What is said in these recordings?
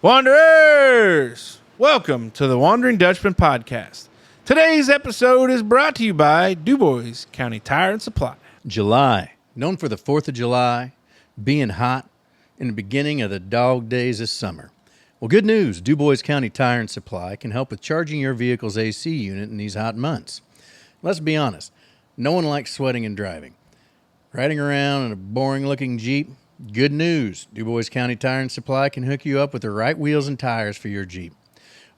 Wanderers! Welcome to the Wondering Dutchmen Podcast. Today's episode is brought to you by Dubois County Tire and Supply. July, known for the 4th of July, being hot, and the beginning of the dog days of summer. Well, good news, Dubois County Tire and Supply can help with charging your vehicle's AC unit in these hot months. Let's be honest, no one likes sweating and driving. Riding around in a boring-looking Jeep? Good news, Dubois County Tire and Supply can hook you up with the right wheels and tires for your Jeep.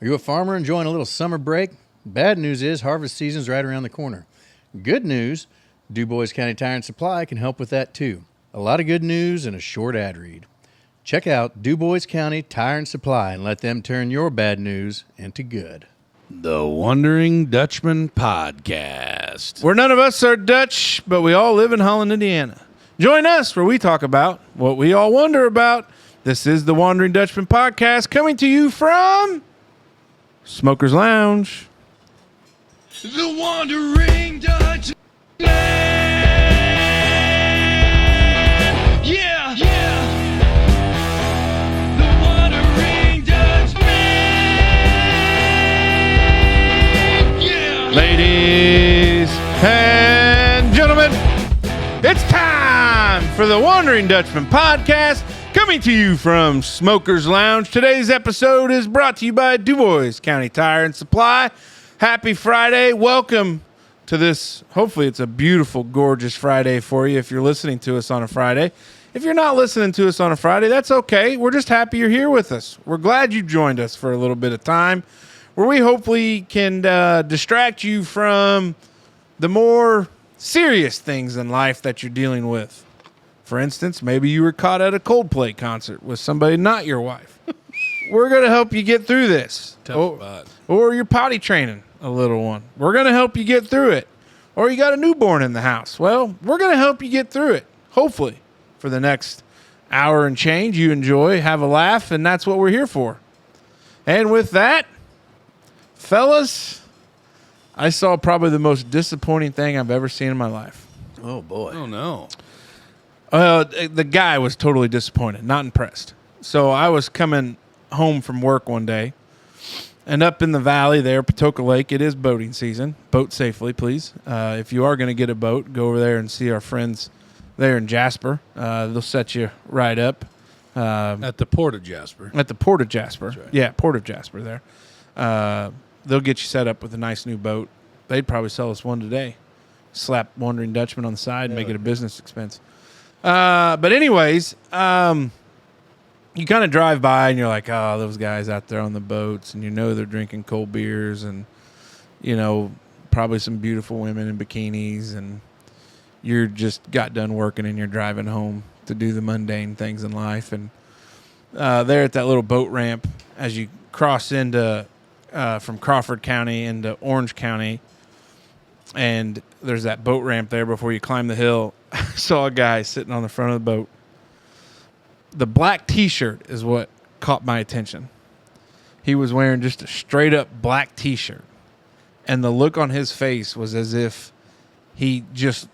Are you a farmer enjoying a little summer break? Bad news is harvest season's right around the corner. Good news, Dubois County Tire and Supply can help with that too. A lot of good news and a short ad read. Check out Dubois County Tire and Supply and let them turn your bad news into good. The Wondering Dutchmen Podcast. Where none of us are Dutch, but we all live in Holland, Indiana. Join us where we talk about what we all wonder about. This is the Wondering Dutchmen Podcast coming to you from Smoker's Lounge. The Wondering Dutchmen. Yeah, yeah. The Wondering Dutchmen. Yeah. Ladies and gentlemen, it's time for the Wondering Dutchmen Podcast, coming to you from Smoker's Lounge. Today's episode is brought to you by Dubois County Tire and Supply. Happy Friday. Welcome to this. Hopefully it's a beautiful, gorgeous Friday for you if you're listening to us on a Friday. If you're not listening to us on a Friday, that's okay. We're just happy you're here with us. We're glad you joined us for a little bit of time where we hopefully can distract you from the more serious things in life that you're dealing with. For instance, maybe you were caught at a Coldplay concert with somebody not your wife. We're going to help you get through this. Or you're potty training a little one. We're going to help you get through it. Or you got a newborn in the house. Well, we're going to help you get through it, hopefully, for the next hour and change. You enjoy, have a laugh, and that's what we're here for. And with that, fellas, I saw probably the most disappointing thing I've ever seen in my life. Oh, boy. Oh, no. The guy was totally disappointed, not impressed. So I was coming home from work one day, and up in the valley there, Patoka Lake, it is boating season. Boat safely, please. If you are going to get a boat, go over there and see our friends there in Jasper. They'll set you right up. At the Port of Jasper. At the Port of Jasper. That's right. Yeah, Port of Jasper there. They'll get you set up with a nice new boat. They'd probably sell us one today. Slap Wondering Dutchman on the side and make it a business expense. But anyways, you kind of drive by and you're like, oh, those guys out there on the boats, and you know they're drinking cold beers and, you know, probably some beautiful women in bikinis, and you're just got done working and you're driving home to do the mundane things in life. And there at that little boat ramp, as you cross into from Crawford County into Orange County, and there's that boat ramp there before you climb the hill, I saw a guy sitting on the front of the boat. The black T-shirt is what caught my attention. He was wearing just a straight-up black T-shirt, and the look on his face was as if he just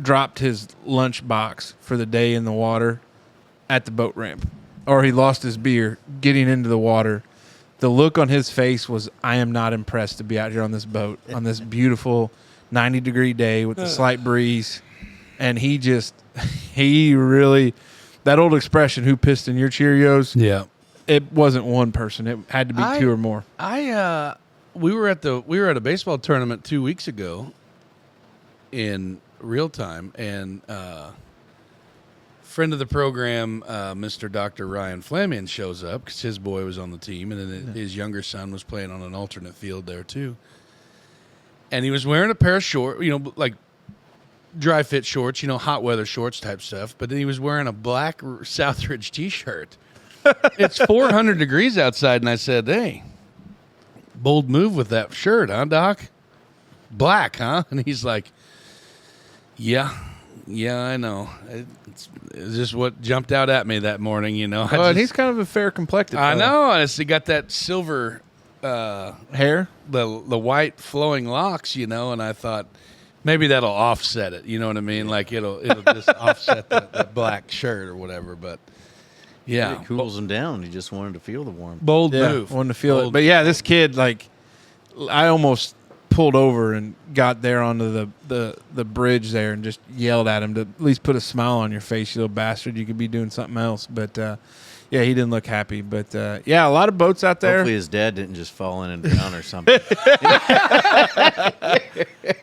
dropped his lunchbox for the day in the water at the boat ramp, or he lost his beer getting into the water. The look on his face was, I am not impressed to be out here on this boat on this beautiful 90-degree day with the slight breeze. And he really, that old expression, who pissed in your Cheerios? Yeah. It wasn't one person. It had to be two or more. We were at a baseball tournament 2 weeks ago in real time, and friend of the program, Mr. Dr. Ryan Flamian, shows up because his boy was on the team, and then his younger son was playing on an alternate field there too. And he was wearing a pair of shorts, you know, like dry fit shorts, you know, hot weather shorts type stuff. But then he was wearing a black Southridge T-shirt. It's 400 degrees outside, and I said, "Hey, bold move with that shirt, huh, Doc? Black, huh?" And he's like, "Yeah, I know. It's just what jumped out at me that morning, you know." And he's kind of a fair complected I fellow. know. He got that silver hair, the white flowing locks, you know, and I thought maybe that'll offset it. You know what I mean? Like it'll just offset the black shirt or whatever. But Yeah. It cools him down. He just wanted to feel the warmth. Bold Yeah, move. wanted to feel it. Bold. But yeah, this kid, like, I almost pulled over and got there onto the bridge there and just yelled at him to at least put a smile on your face, you little bastard. You could be doing something else. But yeah, he didn't look happy. But yeah, a lot of boats out there. Hopefully his dad didn't just fall in and drown or something.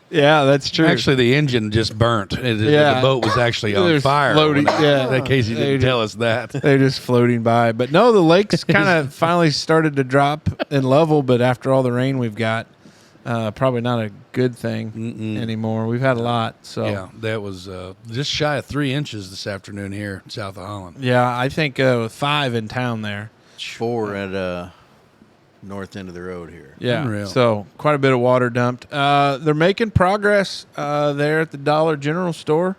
Yeah, that's true. Actually, the engine just burnt. Yeah. The boat was actually on There's fire. floating- yeah. In case you didn't tell us that. They're just floating by. But no, the lakes kind of finally started to drop in level. But after all the rain we've got, probably not a good thing anymore. We've had a lot. So Yeah, that was just shy of 3 inches this afternoon here south of Holland. yeah, I think 5 in town there. 4 at north end of the road here. Yeah, Unreal. so quite a bit of water dumped. They're making progress there at the Dollar General store.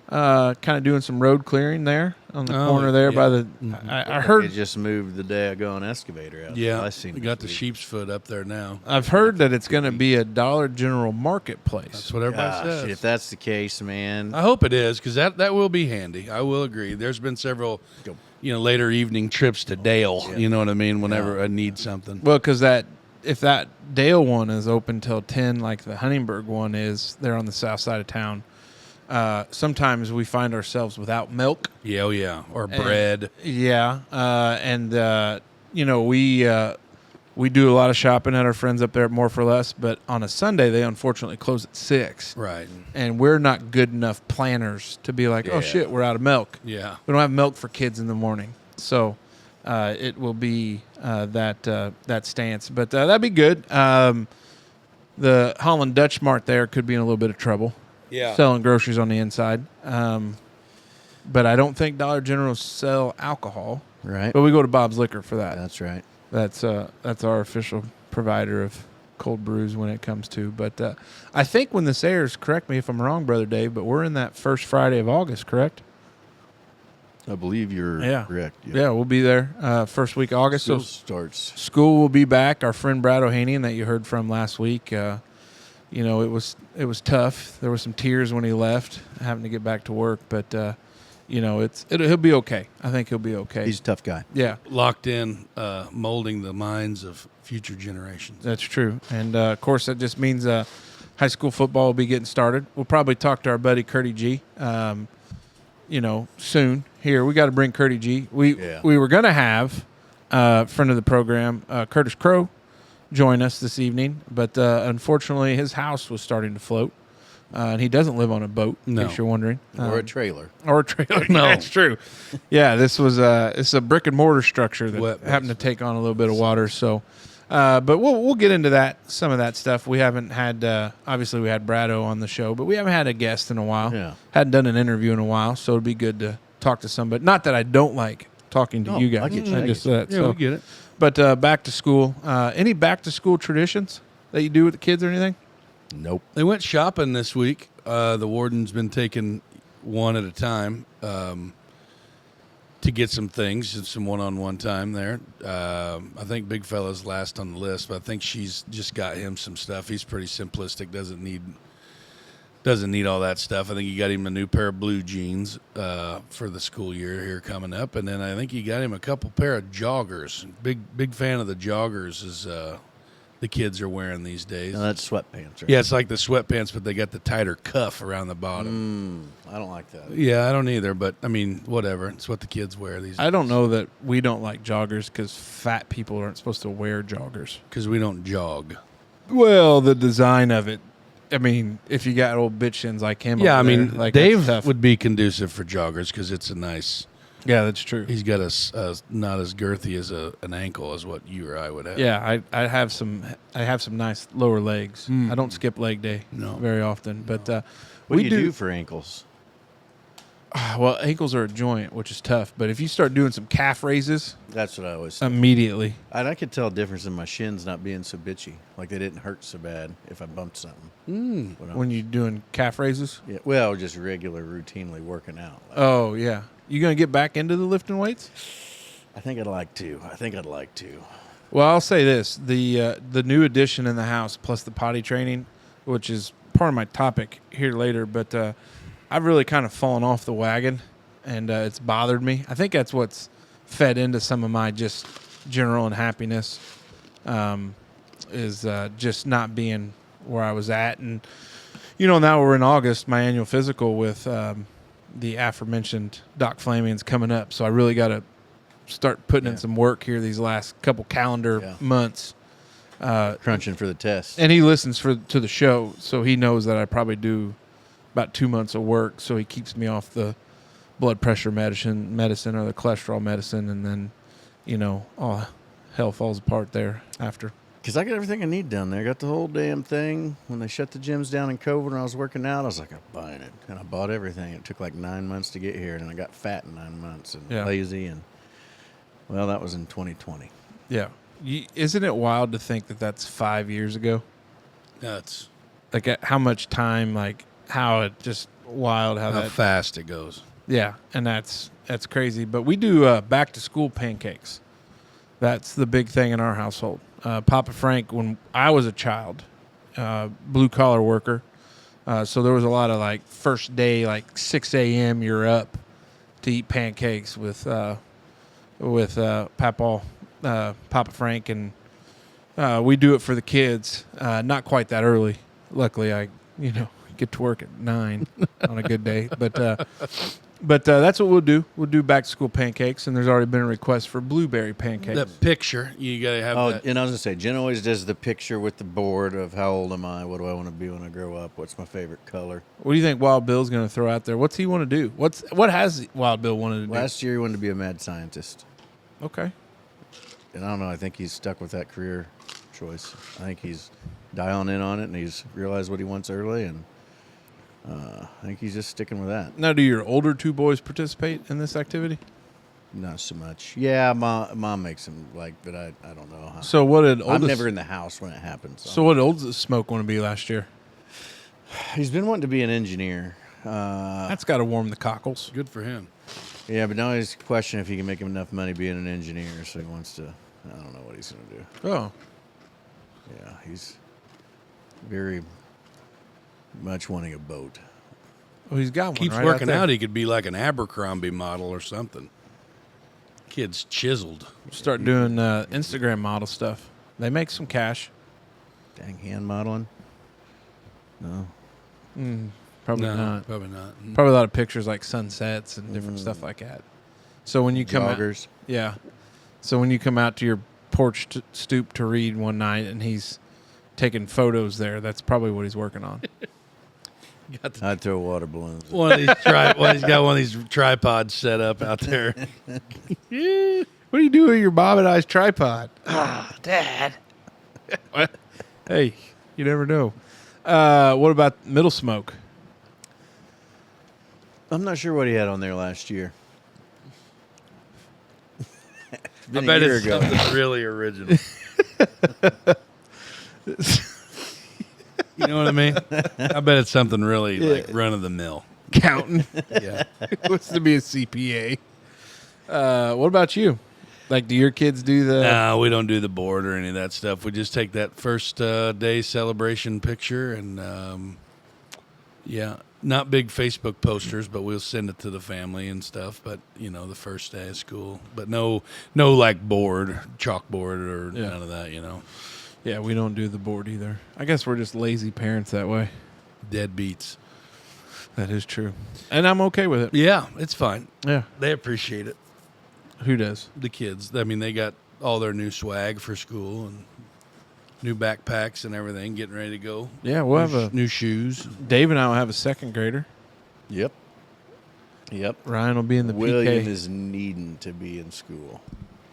Kind of doing some road clearing there on the corner there by the. I They heard. just moved the daggone excavator out. Yeah, I seen we it got this the week. sheep's foot up there now. I've heard that it's going to be a Dollar General marketplace. That's what everybody Gosh, says. if that's the case, man. I hope it is, because that will be handy. I will agree. There's been several, later evening trips to Dale. Yeah. You know what I mean? Whenever I need something. Well, because if that Dale one is open till 10, like the Huntingburg one is, they're on the south side of town. Sometimes we find ourselves without milk. Yeah, oh yeah, or bread. Yeah, we do a lot of shopping at our friends up there at More for Less, but on a Sunday they unfortunately close at 6. Right. And we're not good enough planners to be like, oh Yeah. shit, we're out of milk. Yeah. We don't have milk for kids in the morning, so it will be that stance. But that'd be good. The Holland Dutch Mart there could be in a little bit of trouble. Yeah. Selling groceries on the inside. But I don't think Dollar General sell alcohol. Right. But we go to Bob's Liquor for that. That's right. That's our official provider of cold brews when it comes to. But I think when this airs, correct me if I'm wrong, Brother Dave, but we're in that first Friday of August, correct? I believe you're correct. Yeah, we'll be there first week of August. School So starts. school will be back. Our friend Brad Ohanian that you heard from last week, it was tough. There were some tears when he left, having to get back to work. But he'll be okay. I think he'll be okay. He's a tough guy. Yeah, Locked in, molding the minds of future generations. that's true. And of course, that just means high school football will be getting started. We'll probably talk to our buddy Curdy G. Soon. Here, we got to bring Curdy G. We were gonna have friend of the program, Curtis Crow, join us this evening, but unfortunately, his house was starting to float, and he doesn't live on a boat. No. In case you're wondering, Or a trailer. or a trailer. No. That's true. Yeah, this was it's a brick and mortar structure that Wet happened to take on a little bit of water. So, but we'll get into some of that stuff. We haven't had obviously we had Brado on the show, but we haven't had a guest in a while. Yeah. Hadn't done an interview in a while, so it'd be good to talk to somebody. Not that I don't like talking to No, you guys. I get you. just Yeah, so. we get it. But back to school. Any back to school traditions that you do with the kids or anything? Nope. They went shopping this week. The warden's been taking one at a time to get some things, some one-on-one time there. I think Big Fella's last on the list, but I think she's just got him some stuff. He's pretty simplistic, doesn't need all that stuff. I think he got him a new pair of blue jeans for the school year here coming up, and then I think he got him a couple pair of joggers. Big fan of the joggers as the kids are wearing these days. No, that's sweatpants, right? Yeah, it's like the sweatpants, but they got the tighter cuff around the bottom. I don't like that. Yeah, I don't either, but I mean, whatever. It's what the kids wear these days. I don't know that we don't like joggers because fat people aren't supposed to wear joggers. Because we don't jog. Well, the design of it. I mean, if you got old bitch shins like him, Yeah, I over there, mean, like, that's Dave tough. would be conducive for joggers because it's a nice. Yeah, that's true. He's got a not as girthy as an ankle as what you or I would have. Yeah, I have some nice lower legs. I don't skip leg day very often, but What we do you do for ankles? Well, ankles are a joint, which is tough. But if you start doing some calf raises, That's what I always say. immediately. And I could tell a difference in my shins not being so bitchy. Like they didn't hurt so bad if I bumped something. When you're doing calf raises. Yeah, well, just regular, routinely working out. Like, Oh yeah, you gonna get back into the lifting weights? I think I'd like to. Well, I'll say this: the new addition in the house, plus the potty training, which is part of my topic here later. But I've really kind of fallen off the wagon, and it's bothered me. I think that's what's fed into some of my just general unhappiness, is just not being where I was at. And, now we're in August, my annual physical with the aforementioned Doc Flamian's coming up. So I really got to start putting in some work here these last couple calendar months. Crunching for the test. And he listens to the show, so he knows that I probably do about 2 months of work, so he keeps me off the blood pressure medicine or the cholesterol medicine, and then, all hell falls apart there after. Because I got everything I need down there. I got the whole damn thing. When they shut the gyms down in COVID when I was working out, I was like, I'm buying it. And I bought everything. It took like 9 months to get here, and I got fat in 9 months and lazy. And, well, that was in 2020. Yeah. Isn't it wild to think that that's 5 years ago? Nuts. Like, how much time, like, how it just wild how fast it goes. Yeah, and that's crazy. But we do back-to-school pancakes. That's the big thing in our household. Papa Frank, when I was a child, blue-collar worker, so there was a lot of, like, first day, like, 6 a.m., you're up to eat pancakes with Papa Frank, and we do it for the kids. Not quite that early. Luckily, I get to work at 9 on a good day. But that's what we'll do. We'll do back to school pancakes, and there's already been a request for blueberry pancakes. That picture, you got to have that. And I was going to say, Jen always does the picture with the board of how old am I, what do I want to be when I grow up, what's my favorite color. What do you think Wild Bill's going to throw out there? What's he want to do? What has Wild Bill wanted to do? Last year he wanted to be a mad scientist. Okay. And I don't know, I think he's stuck with that career choice. I think he's dialing in on it, and he's realized what he wants early, and I think he's just sticking with that. Now, do your older two boys participate in this activity? Not so much. Yeah, mom makes him but I don't know. So what did oldest... I'm never in the house when it happens. So what did oldest Smoke want to be last year? He's been wanting to be an engineer. That's got to warm the cockles. Good for him. Yeah, but now he's questioning if he can make him enough money being an engineer, so he wants to... I don't know what he's going to do. Oh. Yeah, he's very much wanting a boat. Well, he's got one. Keeps right working out. out. He could be like an Abercrombie model or something. Kid's chiseled. Start doing Instagram model stuff. They make some cash. Dang, hand modeling? No. Probably No, not. Probably not. Probably a lot of pictures like sunsets and different stuff like that. So when you come Joggers. out, yeah. So when you come out to your porch stoop to read one night and he's taking photos there, that's probably what he's working on. I'd throw water balloons. One of these he's got one of these tripods set up out there. What do you do with your Bob and I's tripod? Dad. What? Hey, you never know. What about Middle Smoke? I'm not sure what he had on there last year. I bet it's something really original. You know what I mean? I bet it's something really like run of the mill. Counting. Yeah. Wants to be a CPA. What about you? Like, do your kids do the... No, we don't do the board or any of that stuff. We just take that first day celebration picture and, not big Facebook posters, but we'll send it to the family and stuff. But, the first day of school. But no like board, chalkboard or none of that, Yeah, we don't do the board either. I guess we're just lazy parents that way. Deadbeats. That is true. And I'm okay with it. Yeah, it's fine. Yeah. They appreciate it. Who does? The kids. I mean, they got all their new swag for school and new backpacks and everything, getting ready to go. Yeah, we'll have new shoes. Dave and I will have a second grader. Yep. Ryan will be in the William PK. is needing to be in school.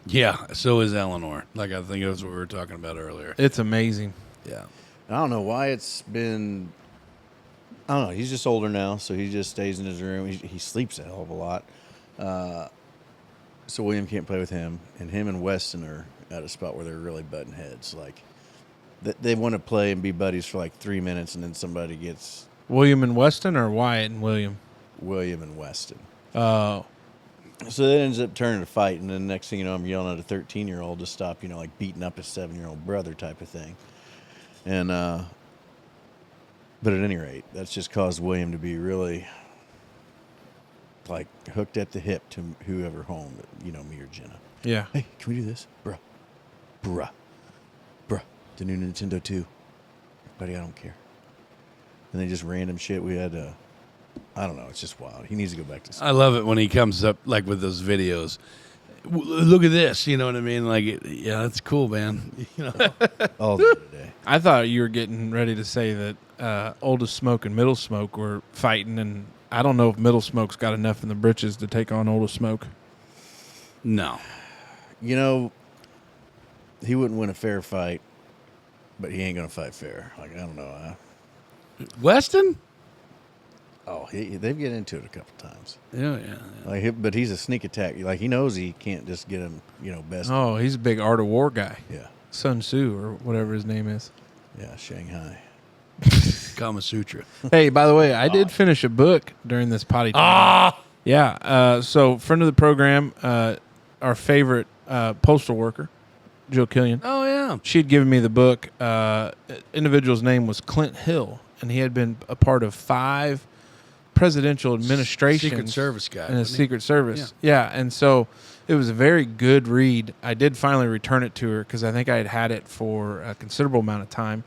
Yeah, so is Eleanor. Like, I think that's what we were talking about earlier. It's amazing. Yeah. I don't know why it's been... I don't know. He's just older now, so he just stays in his room. He sleeps a hell of a lot. So William can't play with him. And him and Weston are at a spot where they're really butting heads. Like, they want to play and be buddies for like 3 minutes, and then somebody gets... William and Weston or Wyatt and William? William and Weston. Oh. So it ends up turning a fight, and then next thing you know, I'm yelling at a 13-year-old to stop, like beating up his 7-year-old brother type of thing. And, but at any rate, that's just caused William to be really like hooked at the hip to whoever home, me or Jenna. Yeah. Hey, can we do this? Bruh. The new Nintendo 2. Buddy, I don't care. And then just random shit. We had, I don't know. It's just wild. He needs to go back to school. I love it when he comes up like with those videos. Look at this. You know what I mean? Like, yeah, that's cool, man. All the day. I thought you were getting ready to say that Oldest Smoke and Middle Smoke were fighting, and I don't know if Middle Smoke's got enough in the britches to take on Oldest Smoke. No. He wouldn't win a fair fight, but he ain't going to fight fair. Like, I don't know. Weston? Oh, they've get into it a couple times. Yeah. Like, but he's a sneak attack. Like, he knows he can't just get him, best. Oh, he's a big Art of War guy. Yeah. Sun Tzu or whatever his name is. Yeah, Shanghai. Kama Sutra. Hey, by the way, I did finish a book during this potty training. Yeah. So, friend of the program, our favorite postal worker, Jill Killian. Oh, yeah. She'd given me the book. Individual's name was Clint Hill, and he had been a part of 5 presidential administrations. Secret Service guy. In the Secret Service. Yeah, and so it was a very good read. I did finally return it to her because I think I had it for a considerable amount of time.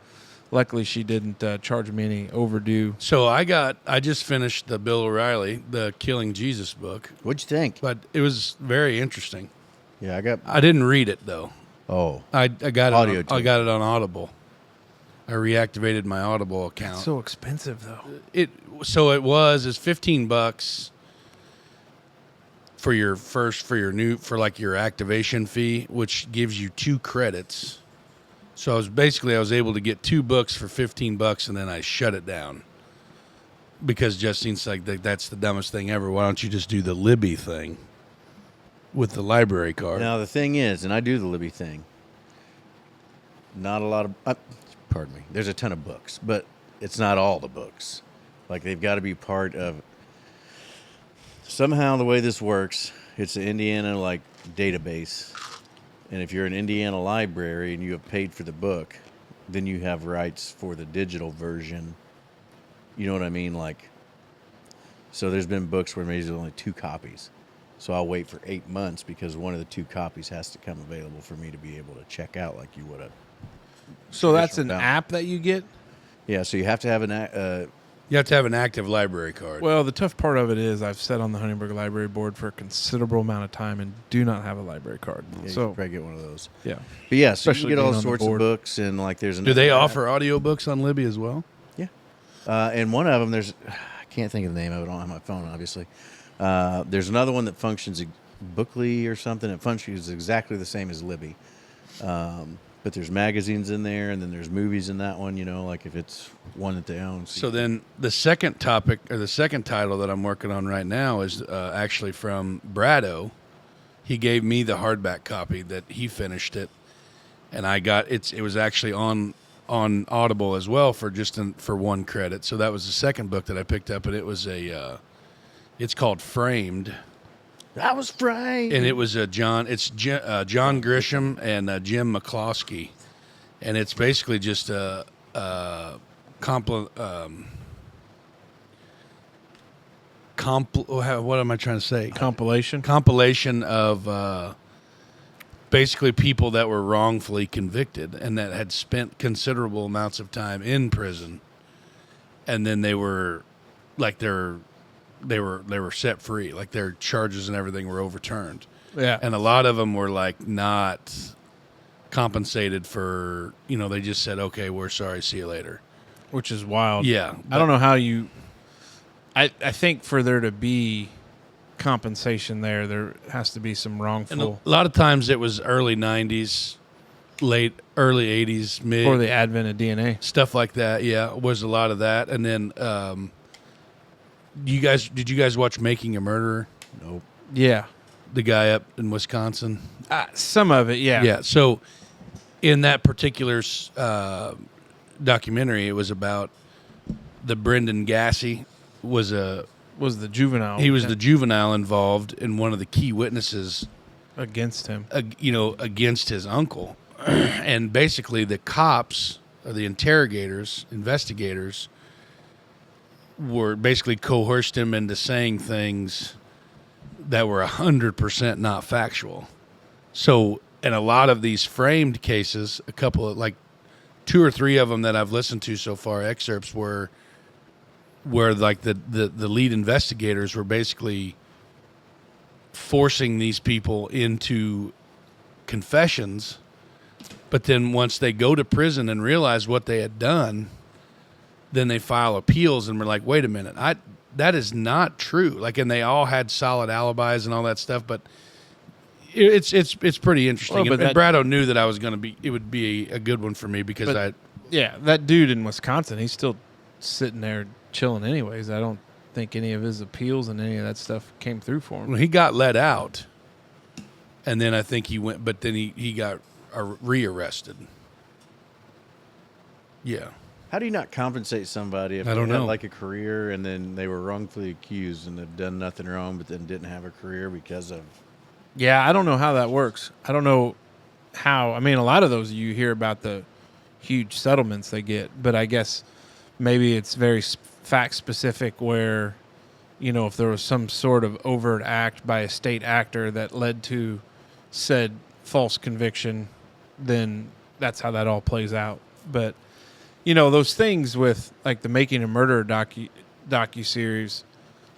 Luckily, she didn't charge me any overdue. So I just finished the Bill O'Reilly, the Killing Jesus book. What'd you think? But it was very interesting. Yeah, I didn't read it, though. Oh. I got Audio it. I got it on Audible. I reactivated my Audible account. It's so expensive, though. It's $15 for your activation fee, which gives you 2 credits. So I was able to get 2 books for $15, and then I shut it down because Justine's like, that's the dumbest thing ever. Why don't you just do the Libby thing with the library card? Now, the thing is, and I do the Libby thing, not a lot of, pardon me, there's a ton of books, but it's not all the books. Like, they've got to be part of, somehow the way this works, it's an Indiana, database. And if you're an Indiana library and you have paid for the book, then you have rights for the digital version. You know what I mean? So there's been books where maybe there's only 2 copies. So I'll wait for 8 months because one of the 2 copies has to come available for me to be able to check out like you would have. So that's an app that you get? Yeah, so you have to have You have to have an active library card. Well, the tough part of it is I've sat on the Huntingburg Library Board for a considerable amount of time and do not have a library card. you So, should probably get one of those. yeah. But yeah, so Especially you get all being on the sorts of board. books and there's Do they another offer audiobooks on Libby as well? Yeah. And one of them, I can't think of the name of it. I don't have my phone, obviously. There's another one that functions, Bookly or something. It functions exactly the same as Libby. But there's magazines in there, and then there's movies in that one, if it's one that they own. So then the second topic, or the second title that I'm working on right now is actually from Brado. He gave me the hardback copy that he finished it, and I got it was actually on Audible as well for for 1 credit. So that was the second book that I picked up, and it was it's called Framed. That was Frank. And it was John Grisham and Jim McCloskey, and it's basically just what am I trying to say? Compilation of basically people that were wrongfully convicted and that had spent considerable amounts of time in prison, and then they were set free, like their charges and everything were overturned. Yeah. And a lot of them were not compensated for, they just said, okay, we're sorry, see you later. Which is wild. Yeah. I don't know how I think for there to be compensation there has to be some wrongful. And a lot of times it was early 90s, early 80s, mid. Or the advent of DNA. Stuff like that, yeah, was a lot of that. And then did you guys watch Making a Murderer? Nope. Yeah. The guy up in Wisconsin? Some of it, yeah. Yeah, so in that particular documentary, it was about the Brendan Gassy was the juvenile. He was the juvenile involved in one of the key witnesses against him. Against his uncle. And basically the cops, or the investigators, were basically coerced him into saying things that were 100% not factual. So, in a lot of these framed cases, a couple of, like 2 or 3 of them that I've listened to so far, excerpts where like the lead investigators were basically forcing these people into confessions, but then once they go to prison and realize what they had done, then they file appeals and we're like, wait a minute, that is not true. Like, and they all had solid alibis and all that stuff, but it's pretty interesting. Well, and Brado knew that it would be a good one for me because that dude in Wisconsin, he's still sitting there chilling anyways. I don't think any of his appeals and any of that stuff came through for him. Well, he got let out, and then I think he went, but then he got rearrested. Yeah. How do you not compensate somebody if I don't they had know. like a career and then they were wrongfully accused and have done nothing wrong but then didn't have a career because of... Yeah, I don't know how that works. I don't know how. I mean, a lot of those you hear about the huge settlements they get, but I guess maybe it's very fact specific where, you know, if there was some sort of overt act by a state actor that led to said false conviction, then that's how that all plays out. But, you know, those things with like the Making a Murderer docuseries,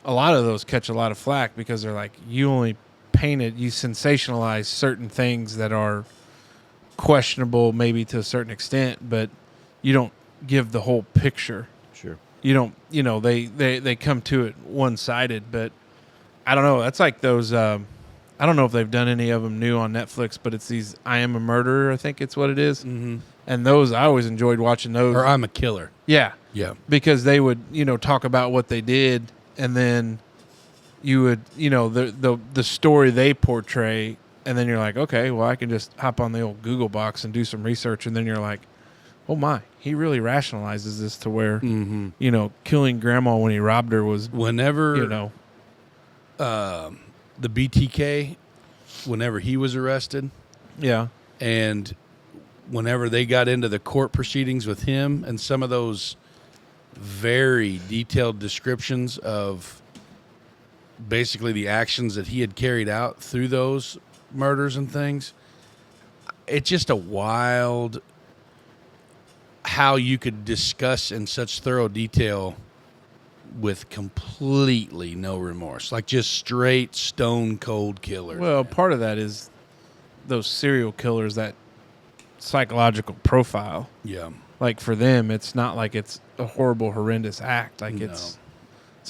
a lot of those catch a lot of flack because they're like, you sensationalize certain things that are questionable maybe to a certain extent, but you don't give the whole picture. Sure. You don't, you know, they come to it one-sided, but I don't know. That's like those, I don't know if they've done any of them new on Netflix, but it's these I Am a Murderer, I think it's what it is. Mm-hmm. And those, I always enjoyed watching those. Or I'm a Killer. Yeah. Yeah. Because they would, you know, talk about what they did, and then you would, you know, the story they portray, and then you're like, okay, well, I can just hop on the old Google box and do some research, and then you're like, oh my, he really rationalizes this to where, you know, killing grandma when he robbed her was, Whenever, you know, the BTK, whenever he was arrested, yeah, and whenever they got into the court proceedings with him and some of those very detailed descriptions of basically the actions that he had carried out through those murders and things, it's just a wild how you could discuss in such thorough detail with completely no remorse, like just straight stone cold killers. well, part of that is those serial killers, that psychological profile. Yeah. Like for them, it's not like it's a horrible, horrendous act. Like No. it's.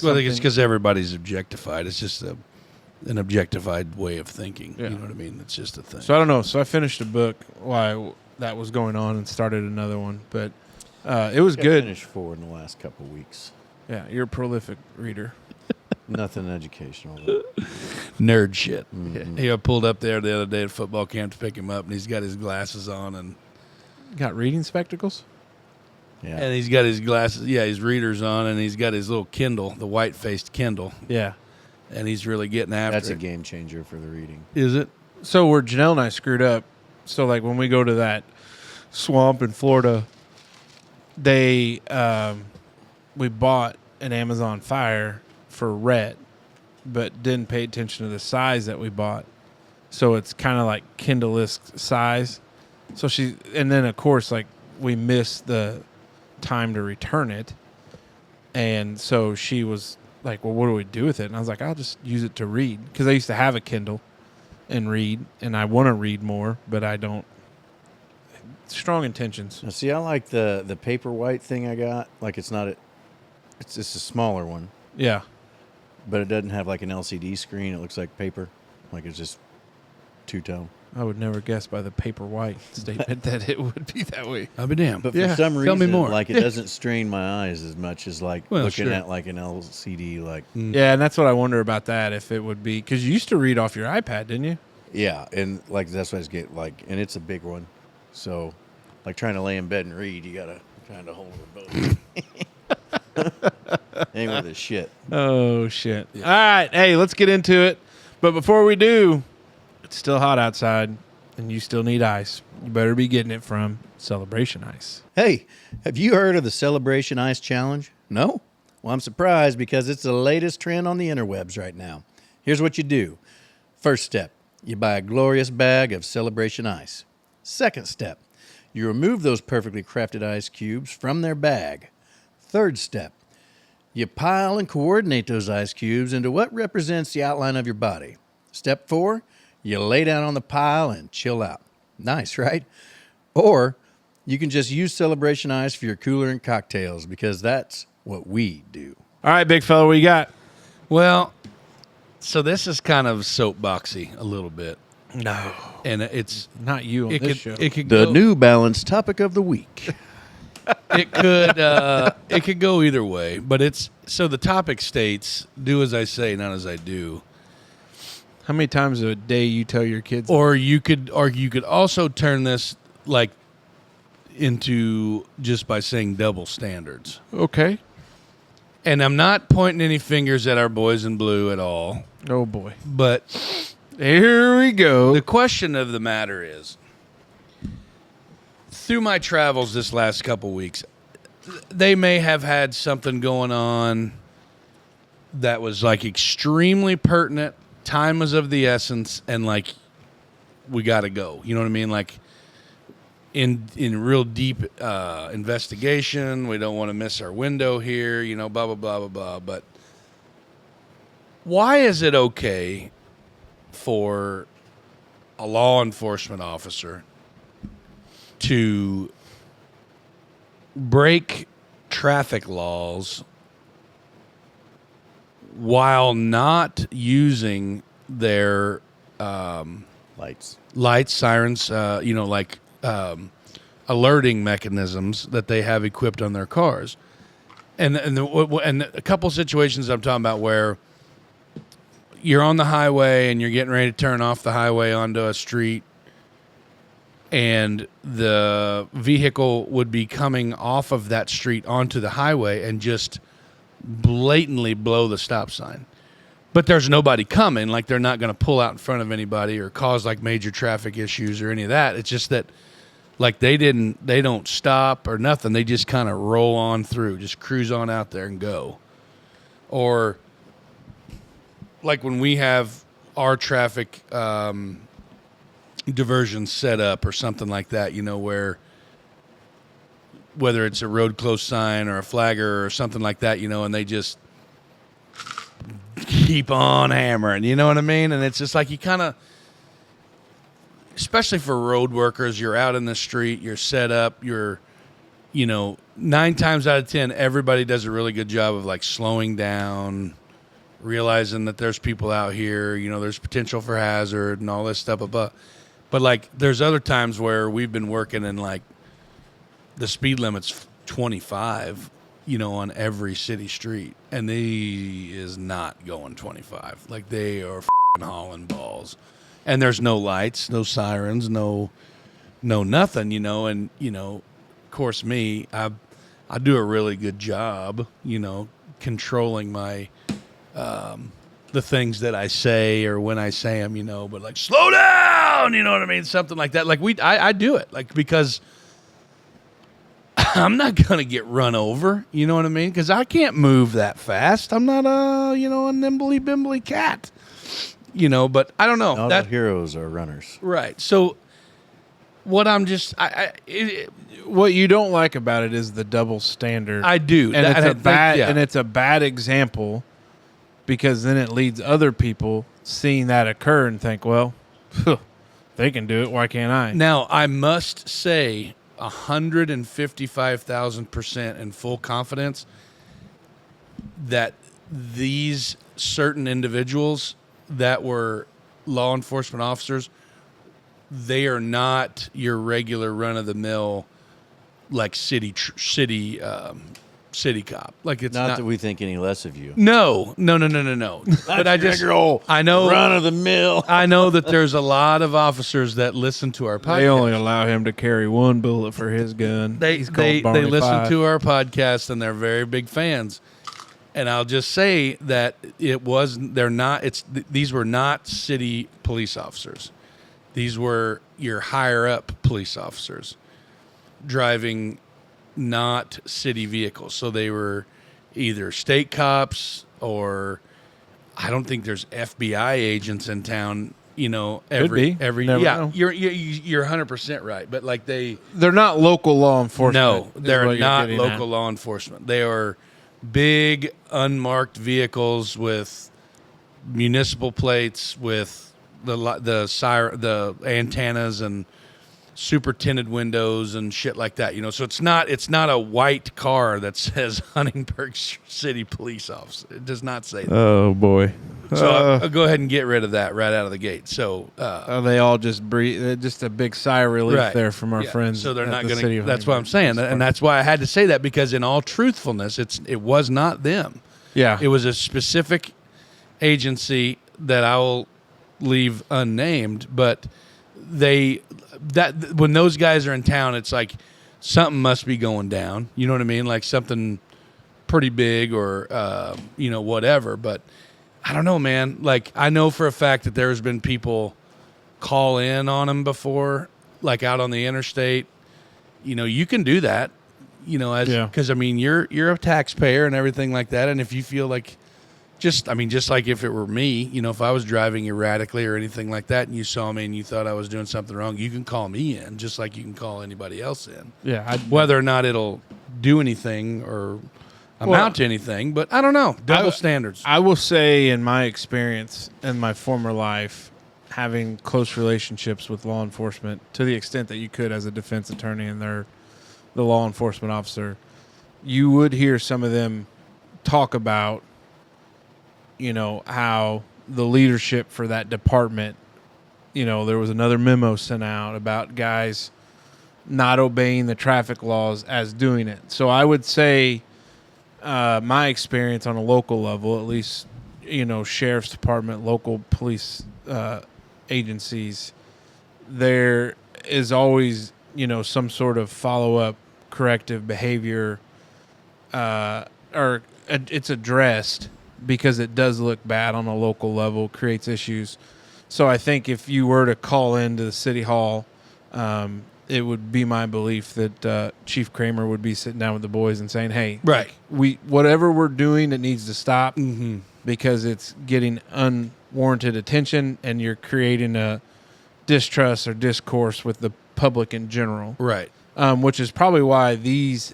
Well, I think it's something- because everybody's objectified. It's just an objectified way of thinking. Yeah. You know what I mean? It's just a thing. So I don't know. So I finished a book while that was going on and started another one, but it was I good. finished 4 in the last couple of weeks. Yeah, you're a prolific reader. Nothing educational. Though. Nerd shit. Mhm. He pulled up there the other day at football camp to pick him up, and he's got his glasses on, and Got reading spectacles? Yeah. he's got his glasses, his readers on, and he's got his little Kindle, the white-faced Kindle, Yeah. and he's really getting after That's a it. game changer for the reading. Is it? So where Janelle and I screwed up, so like when we go to that swamp in Florida, we bought an Amazon Fire for Rhett, but didn't pay attention to the size that we bought. So it's kind of like Kindle-esque size. So and then of course, like we missed the time to return it. And so she was like, well, what do we do with it? And I was like, I'll just use it to read. Because I used to have a Kindle and read, and I want to read more, but I don't. Strong intentions. Now, see, I like the paper white thing I got. Like it's not it's just a smaller one, Yeah. but it doesn't have like an LCD screen. It looks like paper. Like it's just two-tone. I would never guess by the paper white statement that it would be that way. I'll be damned. But Yeah. for some Tell reason, me more. like it doesn't strain my eyes as much as like Well, looking sure. at like an LCD. Like Yeah, and that's what I wonder about that, if it would be. Because you used to read off your iPad, didn't you? yeah, and like that's what I get like, and it's a big one. So, like trying to lay in bed and read, you gotta kind of hold it both. Ain't with this shit. Oh, shit. All right. Hey, let's get into it. But before we do, it's still hot outside, and you still need ice. You better be getting it from Celebration Ice. Hey, have you heard of the Celebration Ice Challenge? No? Well, I'm surprised because it's the latest trend on the interwebs right now. Here's what you do. First step, you buy a glorious bag of Celebration ice. Second step, you remove those perfectly crafted ice cubes from their bag. Third step, you pile and coordinate those ice cubes into what represents the outline of your body. Step 4, you lay down on the pile and chill out. Nice, right? Or you can just use Celebration ice for your cooler and cocktails, because that's what we do. All right, big fella, what you got? Well, so this is kind of soapboxy a little bit. No. And it's Not you on this show. It could The go, New Balance topic of the week. it could go either way, but it's so the topic states, do as I say, not as I do. How many times a day you tell your kids? Or you could also turn this like into just by saying double standards. Okay. And I'm not pointing any fingers at our boys in blue at all, Oh, boy. but Here we go. the question of the matter is, through my travels this last couple weeks, they may have had something going on that was like extremely pertinent. Time was of the essence, and like we got to go. You know what I mean? Like in real deep investigation, we don't want to miss our window here. You know, blah blah blah blah blah. But why is it okay for a law enforcement officer to break traffic laws while not using their Lights. sirens, alerting mechanisms that they have equipped on their cars? And a couple situations I'm talking about where you're on the highway and you're getting ready to turn off the highway onto a street, and the vehicle would be coming off of that street onto the highway and just blatantly blow the stop sign. But there's nobody coming, like they're not going to pull out in front of anybody or cause like major traffic issues or any of that. It's just that like they don't stop or nothing. They just kind of roll on through, just cruise on out there and go. Or like when we have our traffic diversion set up or something like that, you know, whether it's a road close sign or a flagger or something like that, you know, and they just keep on hammering, you know what I mean? And it's just like you kind of, especially for road workers, you're out in the street, you're set up, you're, you know, 9 times out of 10, everybody does a really good job of like slowing down, realizing that there's people out here, you know, there's potential for hazard and all this stuff. But like there's other times where we've been working and like the speed limit's 25, you know, on every city street, and they is not going 25. Like they are f***ing hauling balls, and there's no lights, no sirens, no nothing, you know. And you know, of course, me, I do a really good job, you know, controlling my the things that I say or when I say them, you know. But like, slow down, you know what I mean, something like that. Like I do it like because I'm not going to get run over, you know what I mean? Because I can't move that fast. I'm not a nimbly-bimbly cat, you know, but I don't know. All the heroes are runners. Right. So what I'm just, what you don't like about it is the double standard. I do. And And it's a bad example, because then it leads other people seeing that occur and think, well, they can do it. Why can't I? Now, I must say 155,000% in full confidence that these certain individuals that were law enforcement officers, they are not your regular run-of-the-mill like city cop. Like it's Not that we think any less of you. No. But I know Run of the mill. I know that there's a lot of officers that listen to our podcast. They only allow him to carry one bullet for his gun. They He's called Barney listen Fife. to our podcast and they're very big fans. And I'll just say that these were not city police officers. These were your higher up police officers driving not city vehicles. So they were either state cops or I don't think there's FBI agents in town. Could every be. Never yeah, know. you're 100% right. But like they're not local law enforcement. no, is they're what you're not getting local at. law enforcement. They are big unmarked vehicles with municipal plates with the antennas and super tinted windows and shit like that. So it's not a white car that says Huntingburg City Police Officer. It does not say that. Oh boy. So I'll go ahead and get rid of that right out of the gate. So They all just breathe. Just a big sigh of relief right. there from our Yeah. friends. So they're at not the going city to. of That's what I'm saying, and that's why I had to say that, because in all truthfulness, it was not them. Yeah. It was a specific agency that I will leave unnamed, but when those guys are in town, it's like something must be going down. You know what I mean? Like something pretty big or whatever. But I don't know, man. Like I know for a fact that there's been people call in on them before, like out on the interstate. You can do that. Because I mean you're a taxpayer and everything like that, and if you feel like just like if it were me, if I was driving erratically or anything like that, and you saw me and you thought I was doing something wrong, you can call me in just like you can call anybody else in. Yeah. Whether or not it'll do anything or amount to anything, but I don't know. Double standards. I will say, in my experience in my former life, having close relationships with law enforcement to the extent that you could as a defense attorney and the law enforcement officer, you would hear some of them talk about, how the leadership for that department, there was another memo sent out about guys not obeying the traffic laws as doing it. So I would say my experience on a local level, at least, sheriff's department, local police agencies, there is always, some sort of follow-up corrective behavior or it's addressed because it does look bad on a local level, creates issues. So I think if you were to call into the city hall, it would be my belief that Chief Kramer would be sitting down with the boys and saying, hey, Right. whatever we're doing, it needs to stop Mm-hmm. because it's getting unwarranted attention and you're creating a distrust or discourse with the public in general. Right. Which is probably why this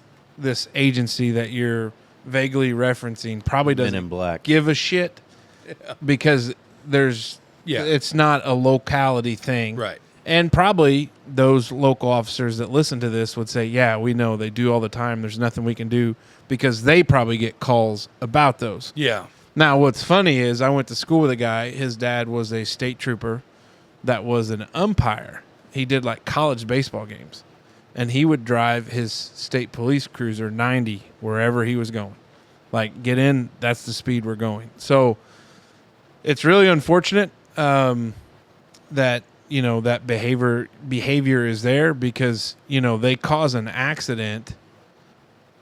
agency that you're vaguely referencing probably Men in doesn't Black. give a shit because it's not a locality thing. Right. And probably those local officers that listen to this would say, yeah, we know they do all the time. There's nothing we can do because they probably get calls about those. Yeah. Now, what's funny is I went to school with a guy. His dad was a state trooper that was an umpire. He did like college baseball games. And he would drive his state police cruiser 90 wherever he was going. Like, get in, that's the speed we're going. So it's really unfortunate that, that behavior is there because, they cause an accident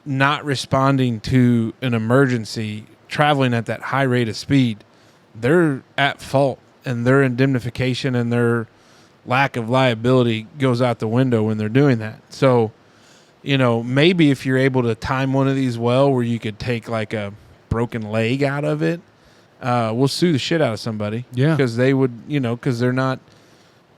not responding to an emergency, traveling at that high rate of speed. They're at fault, and their indemnification and their lack of liability goes out the window when they're doing that. So, maybe if you're able to time one of these well where you could take like a broken leg out of it, we'll sue the shit out of somebody. Yeah. Because they would, because they're not,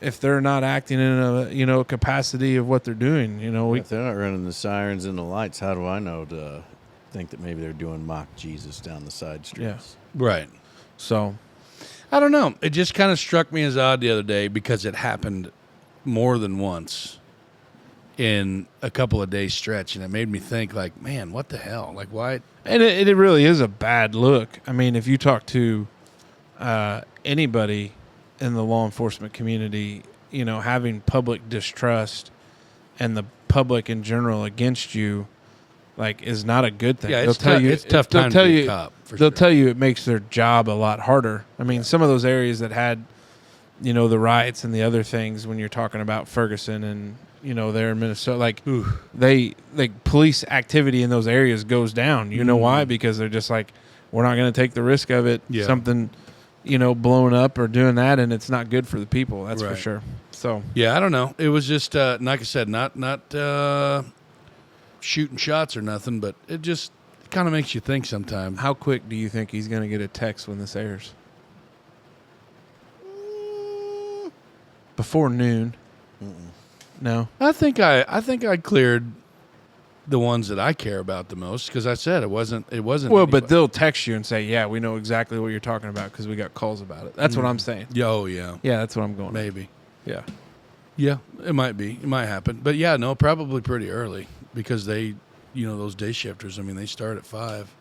if they're not acting in a, capacity of what they're doing, If they're not running the sirens and the lights, how do I know to think that maybe they're doing mock Jesus down the side streets? Right. So I don't know. It just kind of struck me as odd the other day because it happened more than once in a couple of days stretch, and it made me think, like, man, what the hell? Like, why? And it really is a bad look. I mean, if you talk to anybody in the law enforcement community, having public distrust and the public in general against you, like, is not a good thing. Yeah, They'll it's tell tough. you, It's tough they'll time tell to be you, a cop. For they'll sure. tell you it makes their job a lot harder. I mean, some of those areas that had, the riots and the other things when you're talking about Ferguson and, there in Minnesota, like, police activity in those areas goes down. You know why? Because they're just like, we're not going to take the risk of it. Yeah. Something, blowing up or doing that, and it's not good for the people. That's for Right. sure. So, Yeah, I don't know. It was just, like I said, not shooting shots or nothing, but it just kind of makes you think sometimes. How quick do you think he's going to get a text when this airs? Before noon. No. I think I cleared the ones that I care about the most because I said it wasn't. Well, anybody. but they'll text you and say, "Yeah, we know exactly what you're talking about because we got calls about it." That's what I'm saying. Oh yeah, Yeah, that's what I'm going. maybe. Yeah. Yeah, it might be. It might happen. But yeah, no, probably pretty early because they, those day shifters. I mean, they start at 5.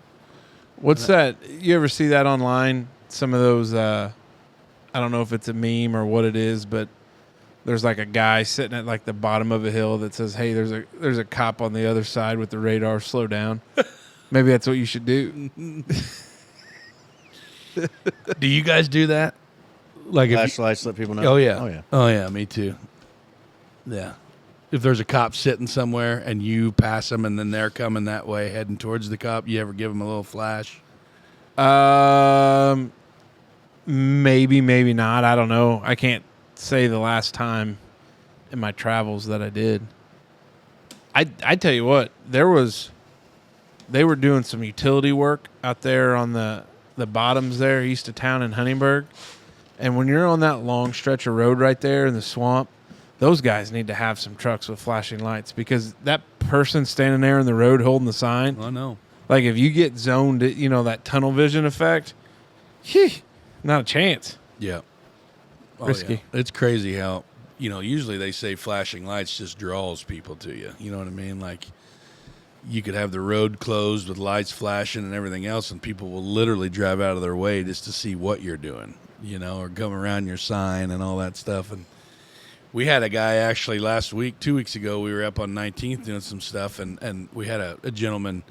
What's that? You ever see that online? Some of those. I don't know if it's a meme or what it is, but there's like a guy sitting at like the bottom of a hill that says, "Hey, there's a cop on the other side with the radar. Slow down." Maybe that's what you should do. Do you guys do that? Like Flashlights let people know. Oh yeah. Oh yeah. Oh yeah. Me too. Yeah. If there's a cop sitting somewhere and you pass them and then they're coming that way heading towards the cop, you ever give them a little flash? Maybe, maybe not. I don't know. I can't say the last time in my travels that I did. I tell you what, they were doing some utility work out there on the bottoms there east of town in Huntingburg. And when you're on that long stretch of road right there in the swamp, those guys need to have some trucks with flashing lights because that person standing there in the road holding the sign. I know. Like if you get zoned, that tunnel vision effect, not a chance. Yeah. Oh, Risky. yeah. It's crazy how, usually they say flashing lights just draws people to you. You know what I mean? Like you could have the road closed with lights flashing and everything else, and people will literally drive out of their way just to see what you're doing, or come around your sign and all that stuff. And we had a guy actually last week, 2 weeks ago, we were up on 19th doing some stuff, and we had a gentleman.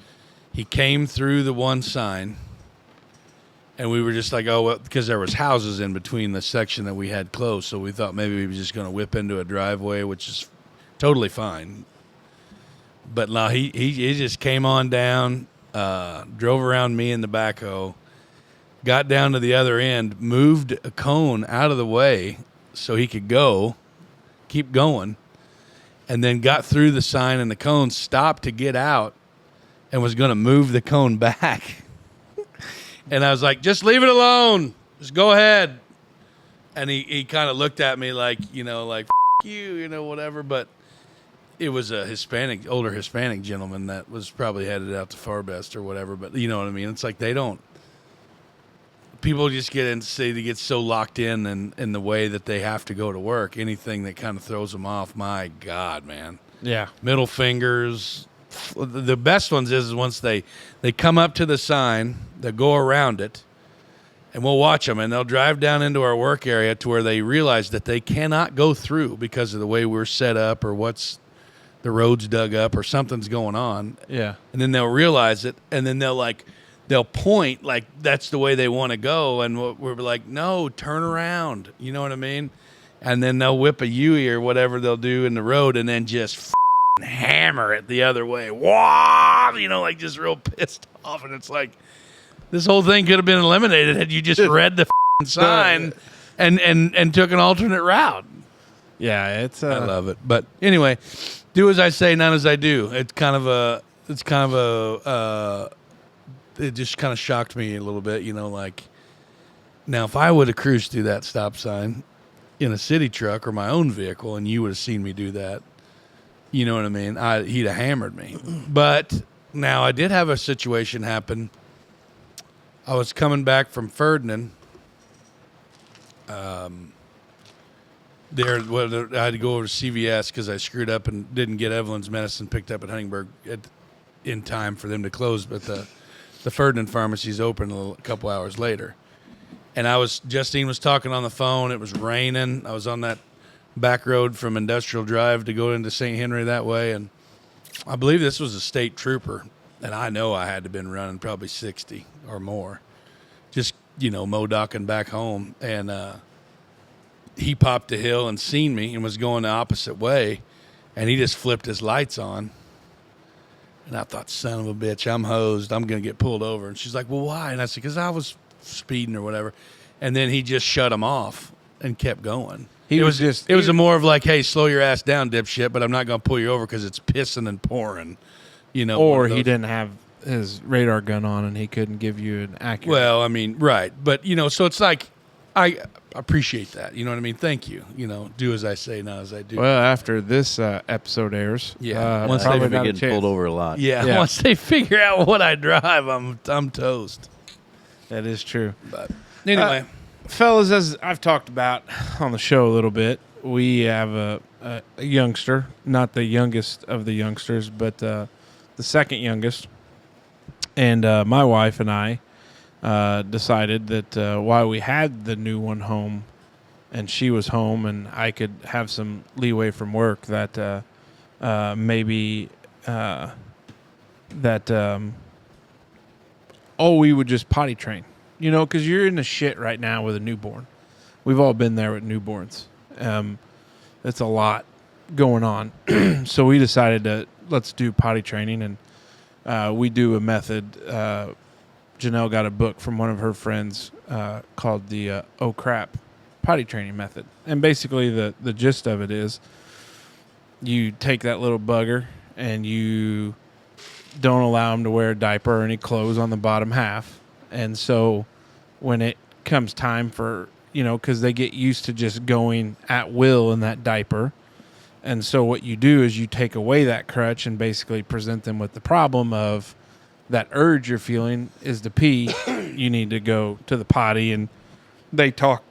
He came through the one sign, and we were just like, oh, well, because there was houses in between the section that we had closed, so we thought maybe he was just going to whip into a driveway, which is totally fine. But no, he just came on down, drove around me in the backhoe, got down to the other end, moved a cone out of the way so he could keep going, and then got through the sign and the cone, stopped to get out, and was going to move the cone back. And I was like, just leave it alone. Just go ahead. And he kind of looked at me like, like, F you, whatever. But it was a older Hispanic gentleman that was probably headed out to Farbest or whatever. But you know what I mean? It's like people just they get so locked in the way that they have to go to work. Anything that kind of throws them off, my God, man. Yeah. Middle fingers. The best ones is once they come up to the sign, they go around it, and we'll watch them, and they'll drive down into our work area to where they realize that they cannot go through because of the way we're set up or what's the road's dug up or something's going on. Yeah. And then they'll realize it, and then they'll point like that's the way they want to go, and we're like, no, turn around. You know what I mean? And then they'll whip a U-ey or whatever they'll do in the road, and then just hammer it the other way. Wow, like just real pissed off, and it's like this whole thing could have been eliminated had you just read the sign and took an alternate route. Yeah, it's. I love it, but anyway, do as I say, not as I do. It just kind of shocked me a little bit, like now if I would have cruised through that stop sign in a city truck or my own vehicle, and you would have seen me do that. You know what I mean? He'd have hammered me. But now I did have a situation happen. I was coming back from Ferdinand. I had to go over to CVS because I screwed up and didn't get Evelyn's medicine picked up at Huntingburg in time for them to close. But the Ferdinand pharmacy's open a couple hours later. And Justine was talking on the phone. It was raining. I was on that back road from Industrial Drive to go into St. Henry that way, and I believe this was a state trooper, and I know I had to have been running probably 60 or more, just mo-docking back home, and he popped a hill and seen me and was going the opposite way, and he just flipped his lights on, and I thought, son of a bitch, I'm hosed, I'm gonna get pulled over. And she's like, well, why? And I said, because I was speeding or whatever. And then he just shut them off and kept going. It was a more of like, hey, slow your ass down, dipshit, but I'm not going to pull you over because it's pissing and pouring, Or he didn't have his radar gun on and he couldn't give you an accurate. Well, I mean, right. But, so it's like, I appreciate that. You know what I mean? Thank you. Do as I say, not as I do. Well, after this episode airs, Yeah. Once probably they've not been a getting chance. pulled over a lot. yeah, once they figure out what I drive, I'm toast. That is true. But anyway. Fellas, as I've talked about on the show a little bit, we have a youngster, not the youngest of the youngsters, but the second youngest. And my wife and I decided that while we had the new one home and she was home and I could have some leeway from work, that maybe we would just potty train. Because you're in the shit right now with a newborn. We've all been there with newborns. It's a lot going on. So we decided let's do potty training, and we do a method. Janelle got a book from one of her friends called the Oh Crap potty training method. And basically the gist of it is you take that little bugger and you don't allow him to wear a diaper or any clothes on the bottom half. And so when it comes time for, because they get used to just going at will in that diaper. And so what you do is you take away that crutch and basically present them with the problem of that urge you're feeling is to pee. You need to go to the potty. And they talk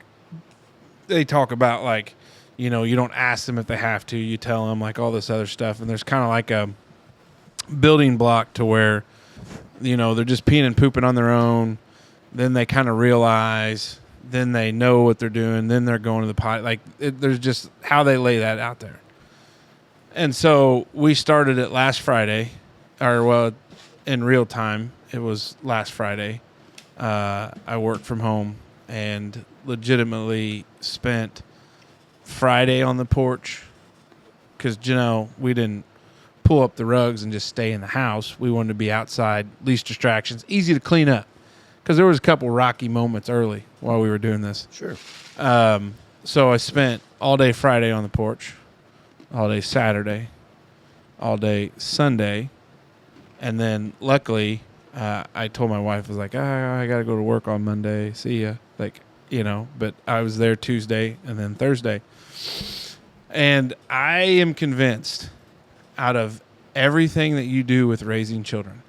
about like, you don't ask them if they have to. You tell them like all this other stuff. And there's kind of like a building block to where, they're just peeing and pooping on their own. Then they kind of realize, then they know what they're doing. Then they're going to the potty. There's just how they lay that out there. And so we started it last Friday, in real time, it was last Friday. I worked from home and legitimately spent Friday on the porch because, we didn't pull up the rugs and just stay in the house. We wanted to be outside, least distractions, easy to clean up. Because there was a couple rocky moments early while we were doing this. Sure. So I spent all day Friday on the porch, all day Saturday, all day Sunday, and then luckily I told my wife, I was like, I got to go to work on Monday. See ya. But I was there Tuesday and then Thursday. And I am convinced out of everything that you do with raising children,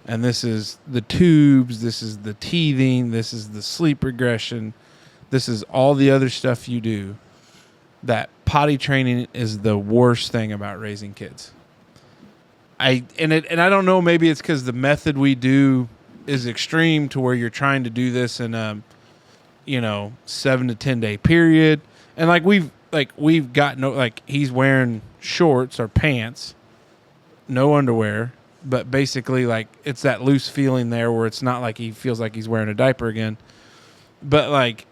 and this is the tubes, this is the teething, this is the sleep regression, this is all the other stuff you do, that potty training is the worst thing about raising kids. I don't know, maybe it's because the method we do is extreme to where you're trying to do this in a 7 to 10 day period, and we've got he's wearing shorts or pants, no underwear. But basically, it's that loose feeling there where it's not like he feels like he's wearing a diaper again. But,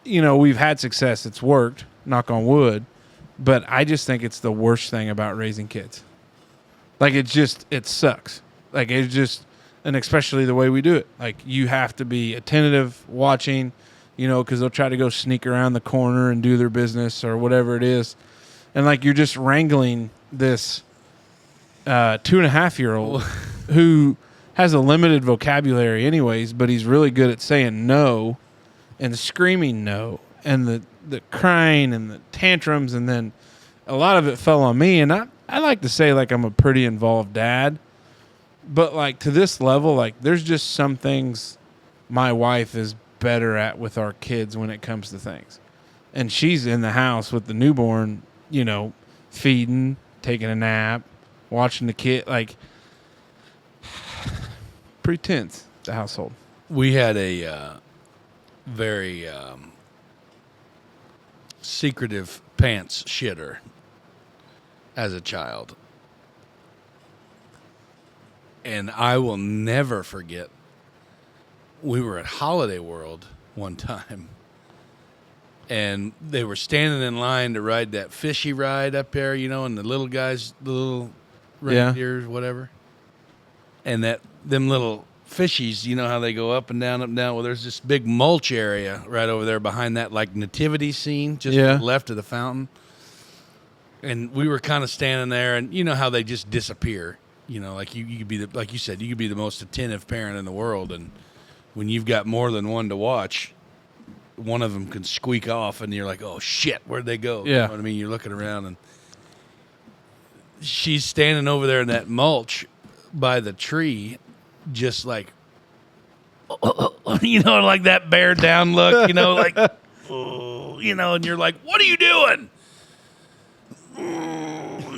we've had success. It's worked, knock on wood. But I just think it's the worst thing about raising kids. It sucks. And especially the way we do it. You have to be attentive, watching, because they'll try to go sneak around the corner and do their business or whatever it is. And, you're just wrangling this 2.5-year-old who has a limited vocabulary anyways, but he's really good at saying no and screaming no and the crying and the tantrums. And then a lot of it fell on me. And I like to say I'm a pretty involved dad, but to this level, there's just some things my wife is better at with our kids when it comes to things. And she's in the house with the newborn, feeding, taking a nap, watching the kid, pretty tense, the household. We had a very secretive pants shitter as a child. And I will never forget, we were at Holiday World one time, and they were standing in line to ride that fishy ride up there, and the little guys, the little reindeers, whatever. And them little fishies, how they go up and down, up and down. Well, there's this big mulch area right over there behind that nativity scene, just left of the fountain. And we were kind of standing there, and you know how they just disappear. Like you could be like you said, you could be the most attentive parent in the world, and when you've got more than one to watch, one of them can squeak off, and you're like, oh shit, where'd they go? Yeah. You know what I mean? You're looking around, and she's standing over there in that mulch by the tree, just like, like that bear down look, like, oh, and you're like, what are you doing?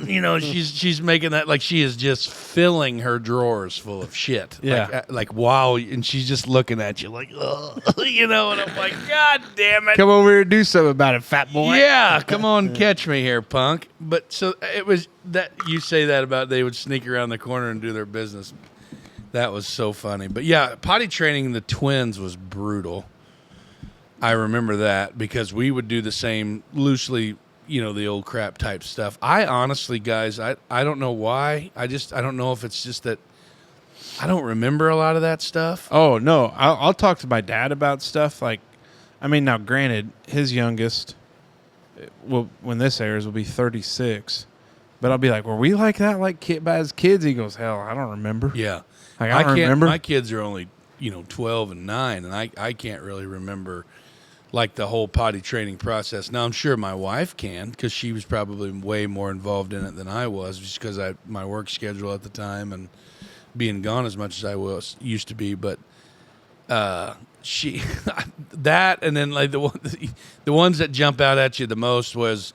She's making that like she is just filling her drawers full of shit. Yeah. Like wow, and she's just looking at you like, ugh, and I'm like, God damn it. Come over here and do something about it, fat boy. Yeah, come on, catch me here, punk. But so it was that you say that about they would sneak around the corner and do their business. That was so funny. But yeah, potty training the twins was brutal. I remember that because we would do the same loosely, the old crap type stuff. I honestly, guys, I don't know why. I don't know if it's just that I don't remember a lot of that stuff. Oh, no. I'll talk to my dad about stuff. Now, granted, his youngest, when this airs, will be 36. But I'll be like, were we like that as kids? He goes, hell, I don't remember. Yeah. I don't remember. My kids are only, 12 and 9, and I can't really remember like the whole potty training process. Now, I'm sure my wife can because she was probably way more involved in it than I was just because my work schedule at the time and being gone as much as I used to be. But she that and then like the ones that jump out at you the most was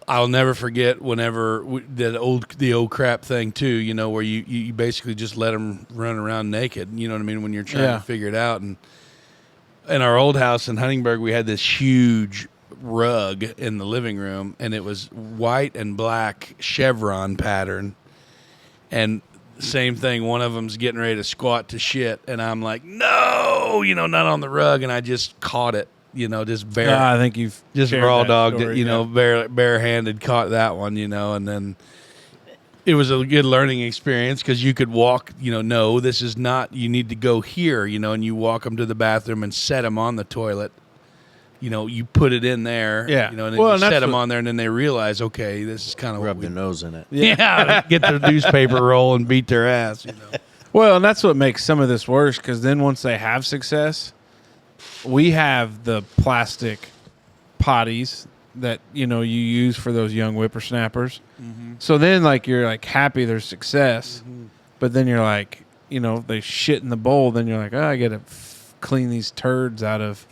I'll never forget whenever the old crap thing too, where you basically just let them run around naked, you know what I mean, when you're trying to figure it out. And in our old house in Huntingburg, we had this huge rug in the living room, and it was white and black chevron pattern. And same thing, one of them's getting ready to squat to shit, and I'm like, no, not on the rug, and I just caught it, just bare. I think you've just shared raw that dogged story, it, barehanded caught that one, and then it was a good learning experience because you could walk, no, this is not, you need to go here, and you walk them to the bathroom and set them on the toilet. You put it in there, Yeah. and then you set them on there, and then they realize, okay, this is kind of Rub their nose in it. Yeah, get their newspaper roll and beat their ass, Well, and that's what makes some of this worse because then once they have success, we have the plastic potties that, you use for those young whippersnappers. Mm-hmm. So then, you're, happy there's success, but then you're like, they shit in the bowl, then you're like, oh, I got to clean these turds out of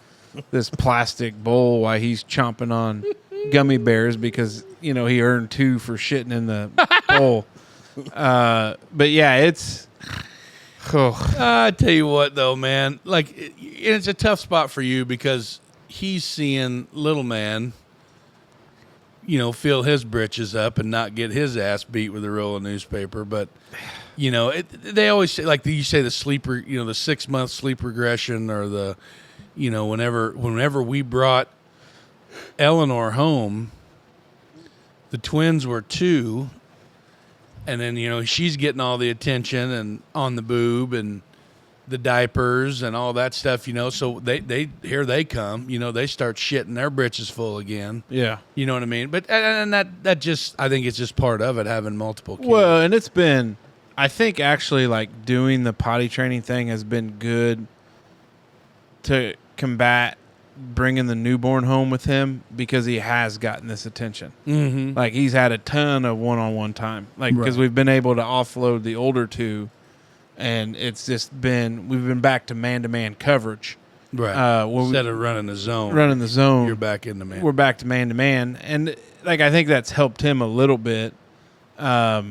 this plastic bowl while he's chomping on gummy bears because, he earned 2 for shitting in the bowl. But, yeah, it's... Oh. I tell you what, though, man, it's a tough spot for you because he's seeing little man, fill his britches up and not get his ass beat with a roll of newspaper. But, they always say, you say the sleeper, the 6-month sleep regression or the, whenever we brought Eleanor home, the twins were 2. And then, she's getting all the attention and on the boob and the diapers and all that stuff, So they here they come, they start shitting their britches full again. Yeah. You know what I mean? But and that just, I think it's just part of it, having multiple kids. Well, and it's been, I think actually doing the potty training thing has been good to combat bringing the newborn home with him because he has gotten this attention. Mm-hmm. He's had a ton of one-on-one time. Because we've been able to offload the older 2, and it's just we've been back to man-to-man coverage. Right. Instead of running the zone. You're back in the man. We're back to man-to-man. And, I think that's helped him a little bit. But, I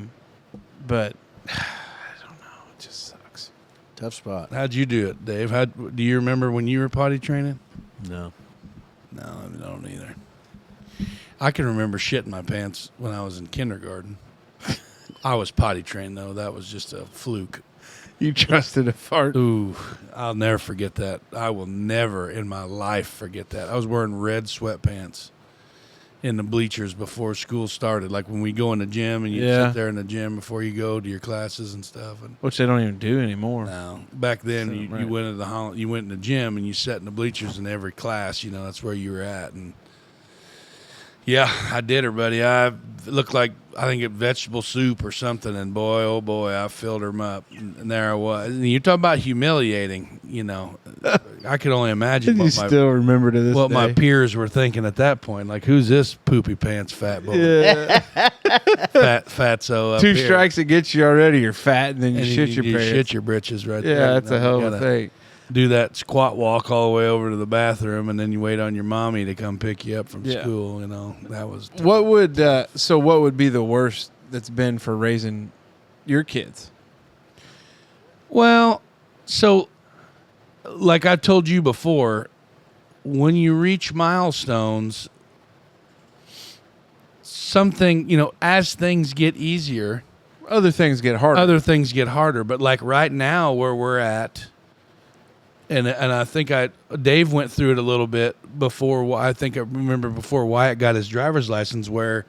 don't know. It just sucks. Tough spot. How'd you do it, Dave? Do you remember when you were potty training? No, I don't either. I can remember shitting my pants when I was in kindergarten. I was potty trained, though. That was just a fluke. You trusted a fart. Ooh, I'll never forget that. I will never in my life forget that. I was wearing red sweatpants in the bleachers before school started. Like when we go in the gym and you sit there in the gym before you go to your classes and stuff. And which they don't even do anymore. No, back then you went to you went in the gym and you sat in the bleachers in every class. That's where you were at. And Yeah, I did her, buddy. I looked like, I think, vegetable soup or something, and boy, oh boy, I filled her up, and there I was. And you talk about humiliating, I could only imagine You still remember to this what day. my peers were thinking at that point. Like, who's this poopy pants fat boy? Yeah. Fatso up Two here. strikes that gets you already. You're fat, and then you And shit your pants. shit your britches right there. Yeah, that's a hell of a Gotta thing. Do that squat walk all the way over to the bathroom, and then you wait on your mommy to come pick you up from Yeah. school. That was What would be the worst that's been for raising your kids? Well, so like I told you before, when you reach milestones, as things get easier, Other things get harder. other things get harder. But like right now where we're at, and I think Dave went through it a little bit before. I think I remember before Wyatt got his driver's license, where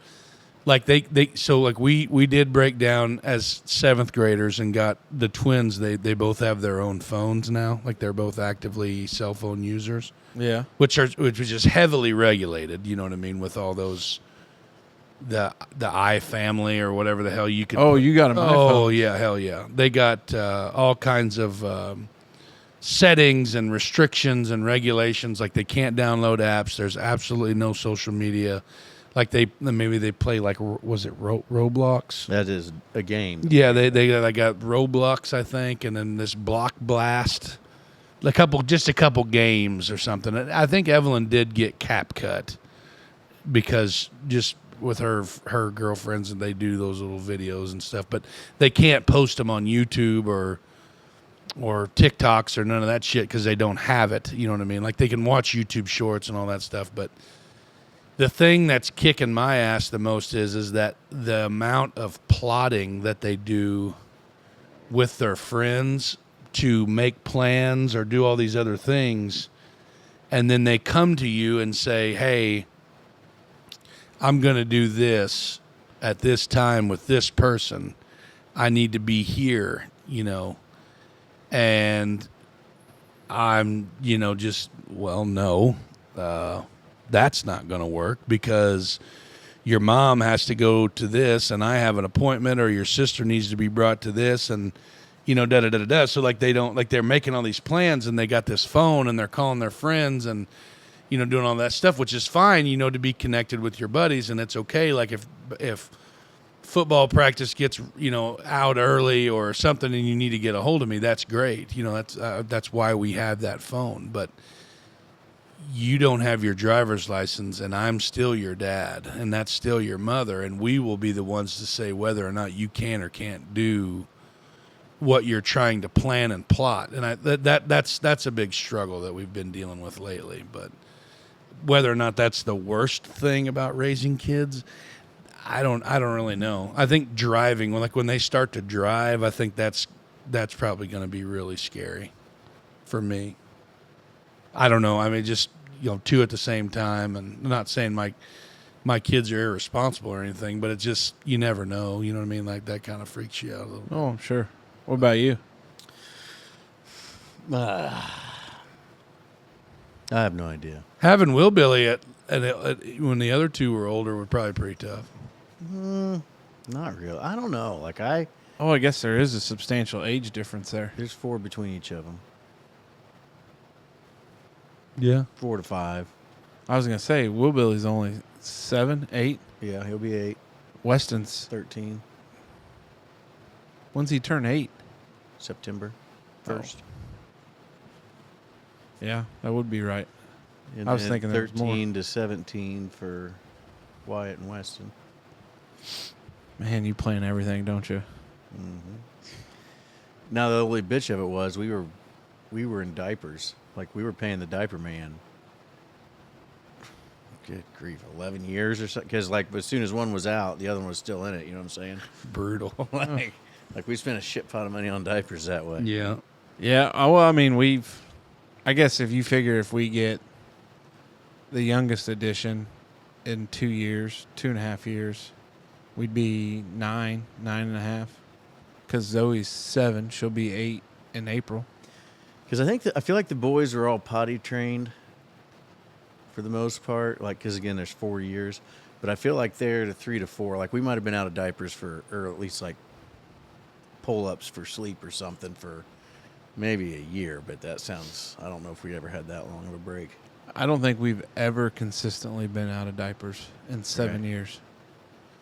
like we did break down as 7th graders and got the twins. They both have their own phones now. Like they're both actively cell phone users, Yeah. which was just heavily regulated. You know what I mean? With all those the iFamily or whatever the hell you could. Oh, you got them. Oh yeah, hell yeah! They got all kinds of settings and restrictions and regulations. Like they can't download apps. There's absolutely no social media. Like maybe they play like, was it Roblox? That is a game. Yeah, they got Roblox, I think, and then this Block Blast, just a couple games or something. I think Evelyn did get CapCut because just with her girlfriends, and they do those little videos and stuff, but they can't post them on YouTube or TikToks or none of that shit because they don't have it. You know what I mean? Like they can watch YouTube Shorts and all that stuff, but the thing that's kicking my ass the most is that the amount of plotting that they do with their friends to make plans or do all these other things, and then they come to you and say, hey, I'm going to do this at this time with this person. I need to be here, and I'm, no, that's not going to work because your mom has to go to this and I have an appointment, or your sister needs to be brought to this, and, da-da-da-da-da. So like they're making all these plans, and they got this phone and they're calling their friends and, doing all that stuff, which is fine, to be connected with your buddies. And it's okay. Like if football practice gets, out early or something and you need to get a hold of me, that's great. That's why we have that phone. But you don't have your driver's license, and I'm still your dad, and that's still your mother, and we will be the ones to say whether or not you can or can't do what you're trying to plan and plot. And that's a big struggle that we've been dealing with lately. But whether or not that's the worst thing about raising kids, I don't really know. I think driving, when they start to drive, I think that's probably going to be really scary for me. I don't know. I mean, just, two at the same time. And I'm not saying my kids are irresponsible or anything, but it's just, you never know. You know what I mean? Like, that kind of freaks you out a little bit. Oh, I'm sure. What about you? I have no idea. Having Willbilly when the other two were older would probably be pretty tough. Not real. I don't know. Oh, I guess there is a substantial age difference there. There's 4 between each of them. Yeah. 4 to 5. I was going to say, Willbilly's only 7, 8. Yeah, he'll be 8. Weston's, 13. when's he turn 8? September 1st. Yeah, that would be right. And I was then thinking there was more. 13 to 17 for Wyatt and Weston. Man, you plan everything, don't you? Now the only bitch of it was we were in diapers. Like we were paying the diaper man. Good grief, 11 years or something. Because as soon as one was out, the other one was still in it. You know what I'm saying? Brutal. like we spent a shit pot of money on diapers that way. Yeah. Yeah. Well, I mean, I guess if you figure if we get the youngest edition in 2 years, 2.5 years, we'd be 9.5. Because Zoe's 7, she'll be 8 in April. Because I feel like the boys are all potty trained for the most part. Like, because again, there's 4 years. But I feel like they're to 3 to 4. Like we might have been out of diapers or at least like pull-ups for sleep or something for maybe a year. But that sounds, I don't know if we ever had that long of a break. I don't think we've ever consistently been out of diapers in 7 years.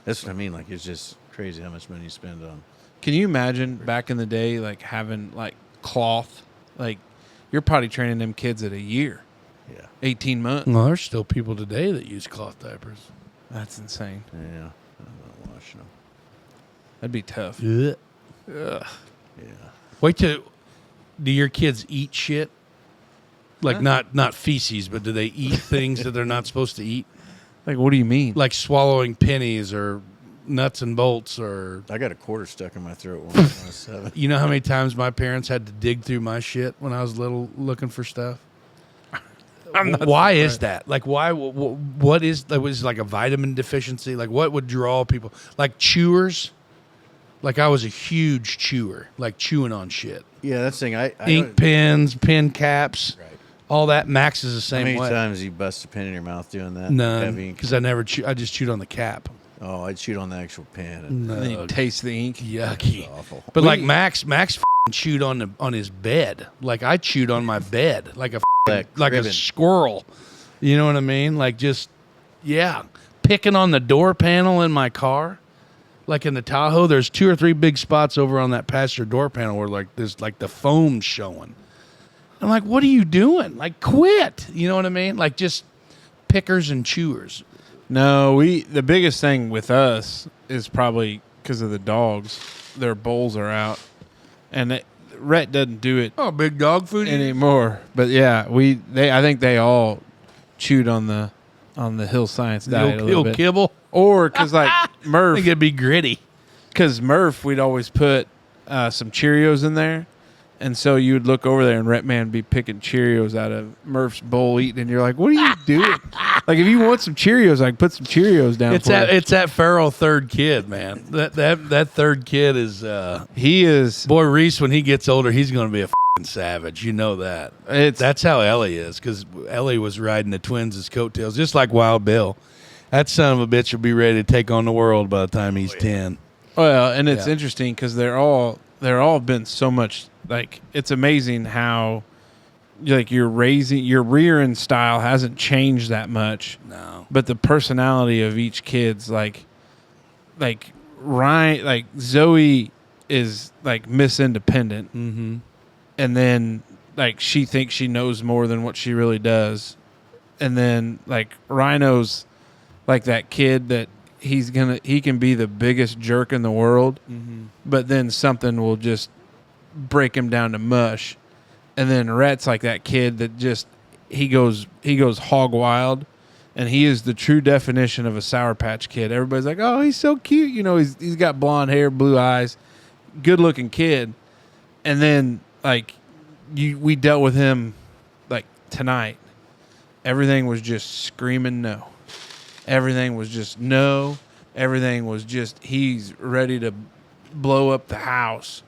That's what I mean. Like, it's just crazy how much money you spend on. Can you imagine back in the day, like having like cloth, like you're potty training them kids at a year, 18 months. Well, there's still people today that use cloth diapers. That's insane. Yeah, I'm not washing them. That'd be tough. Ugh. Ugh. Yeah. Wait till, do your kids eat shit? Like not feces, but do they eat things that they're not supposed to eat? Like, what do you mean? Like swallowing pennies or nuts and bolts or... I got a quarter stuck in my throat when I was 7. You know how many times my parents had to dig through my shit when I was little looking for stuff? Why is that? Like, why? What is that? Was like a vitamin deficiency? Like, what would draw people? Like chewers? Like, I was a huge chewer, like chewing on shit. Yeah, that's the thing. I Ink pens, pen caps, Right. all that. Max is the How same many way. times you bust a pen in your mouth doing that? None, Heavy? because I never. I just chewed on the cap. Oh, I'd shoot on the actual pen. And And then you taste the ink. Yucky. awful. But like Max f***ing chewed on his bed. Like I chewed on my bed, like a f***ing, like a cribbing. squirrel. You know what I mean? Like just picking on the door panel in my car. Like in the Tahoe, there's 2 or 3 big spots over on that passenger door panel where like there's like the foam showing. I'm like, what are you doing? Like quit. You know what I mean? Like just pickers and chewers. No, the biggest thing with us is probably because of the dogs. Their bowls are out, and Rhett doesn't do it Oh, big dog food anymore. But yeah, I think they all chewed on the Hill Science diet a little bit. kibble. Or because like I Murph, think it'd be gritty. because Murph, we'd always put some Cheerios in there. And so you would look over there and Rhett Man be picking Cheerios out of Murph's bowl eating. And you're like, what are you doing? Like, if you want some Cheerios, I can put some Cheerios down for you. It's that feral third kid, man. That third kid is He is. boy Reese. When he gets older, he's going to be a f***ing savage. You know that. That's how Ellie is, because Ellie was riding the twins' coattails, just like Wild Bill. That son of a bitch will be ready to take on the world by the time he's 10. Well, and it's Yeah. interesting because they're all been so much. Like, it's amazing how, like, your rearing style hasn't changed that much. No. But the personality of each kid's like Ryan, like Zoe is like Miss Independent, Mm-hmm. and then like she thinks she knows more than what she really does, and then like Rhino's like that kid that he can be the biggest jerk in the world, but then something will just break him down to mush. And then Rhett's like that kid that just he goes hog wild, and he is the true definition of a Sour Patch Kid. Everybody's like, oh, he's so cute, you know, he's got blonde hair, blue eyes, good looking kid. And then like we dealt with him like tonight. Everything was just screaming no. Everything was just no. Everything was just he's ready to blow up the house.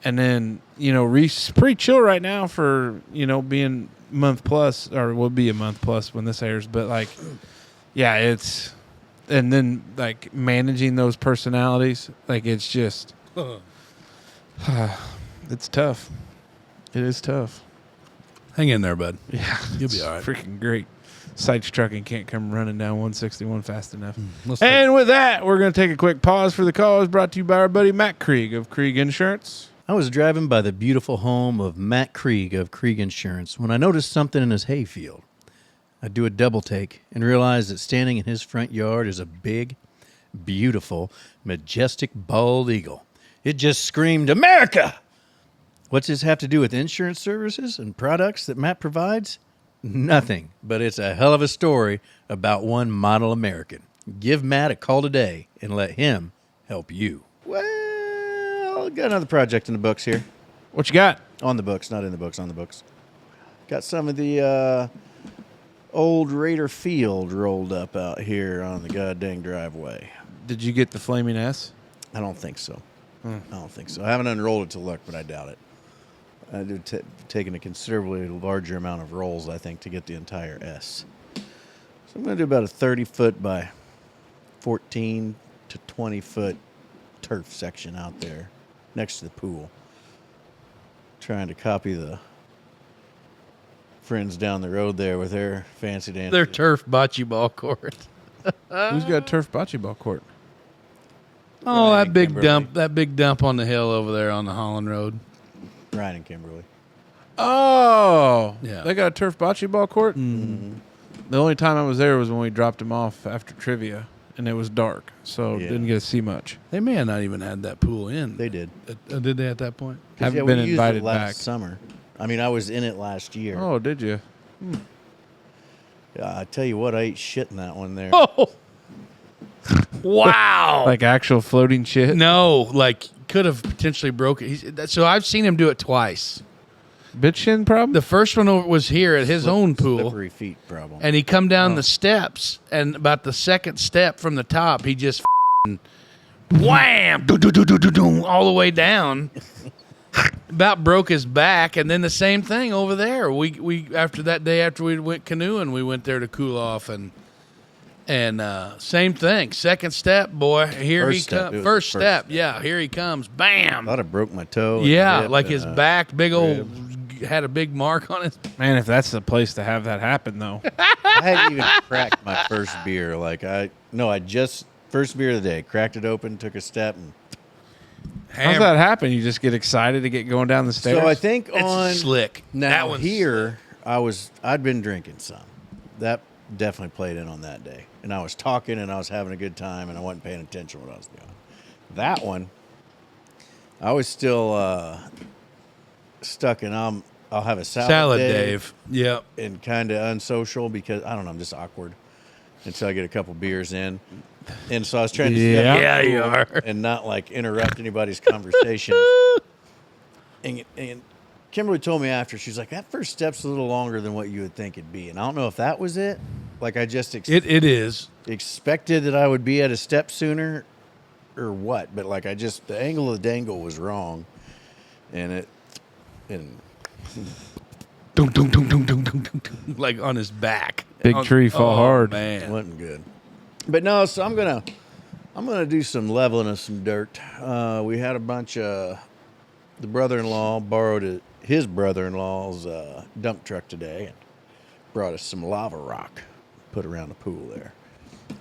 And then, you know, Reese is pretty chill right now for, you know, being month plus, or will be a month plus when this airs. But, like, yeah, and then, like, managing those personalities, like, it's just, it's tough. It is tough. Hang in there, bud. Yeah. You'll be all right. Freaking great. Sykes trucking can't come running down 161 fast enough. Let's take- And with that, we're going to take a quick pause for the cause brought to you by our buddy Matt Krieg of Krieg Insurance. I was driving by the beautiful home of Matt Krieg of Krieg Insurance when I noticed something in his hayfield. I do a double take and realize that standing in his front yard is a big, beautiful, majestic bald eagle. It just screamed, America! What's this have to do with insurance services and products that Matt provides? Nothing, but it's a hell of a story about one model American. Give Matt a call today and let him help you. Well, got another project in the books here. What you got? On the books, not in the books, on the books. Got some of the old Raider Field rolled up out here on the goddamn driveway. Did you get the Flaming S? I don't think so. I don't think so. I haven't unrolled it to look, but I doubt it. I do taking a considerably larger amount of rolls, I think, to get the entire S. So I'm going to do about a 30-foot by 14 to 20 foot turf section out there next to the pool. Trying to copy the friends down the road there with their fancy dance. Their turf bocce ball court. Who's got a turf bocce ball court? Oh, Ryan that big Kimberly. dump! That big dump on the hill over there on the Holland Road. Ryan and Kimberly. Oh, Yeah. They got a turf bocce ball court. The only time I was there was when we dropped him off after trivia, and it was dark, so Yeah. didn't get to see much. They may have not even had that pool in. They did. Did they at that point? Haven't we been used invited it last back. summer. I mean, I was in it last year. Oh, did you? I tell you what, I ate shit in that one there. Oh, wow! Like actual floating shit? No, like could have potentially broke it. So I've seen him do it twice. Bitch shin problem? The first one was here at his own pool, Slippery feet problem. and he come down the steps, and about the second step from the top, he just wham, all the way down. About broke his back, and then the same thing over there. We after that day after we went canoeing, we went there to cool off, and same thing. Second step, boy. Here First he step. It comes. was First the first step, step. yeah. Here he comes. I Bam. thought I broke my toe. Yeah, hip like and, his back, big old, ribs. had a big mark on his. Man, if that's the place to have that happen, though. I hadn't even cracked my first beer. I just first beer of the day. Cracked it open, took a step, and How's that happen? You just get excited to get going down the stairs? so I think It's on slick. now That one's here I'd been drinking some. That definitely played in on that day, and I was talking and I was having a good time and I wasn't paying attention to what I was doing. That one, I was still stuck in. I'll have a salad day Dave. Yep. and kind of unsocial because I don't know, I'm just awkward until I get a couple beers in. And so I was trying to step Yeah. Yeah, cool you are. and not like interrupt anybody's conversations. And Kimberly told me after, she's like, that first step's a little longer than what you would think it'd be. And I don't know if that was it. Like I just It is. expected that I would be at a step sooner or what. But like the angle of the dangle was wrong. And Dum, dum, dum, dum, dum, dum, dum, dum, like on his back. Big tree fall hard. it Man. wasn't good. But no, so I'm gonna do some leveling of some dirt. We had a bunch of the brother-in-law borrowed his brother-in-law's dump truck today and brought us some lava rock, put around the pool there.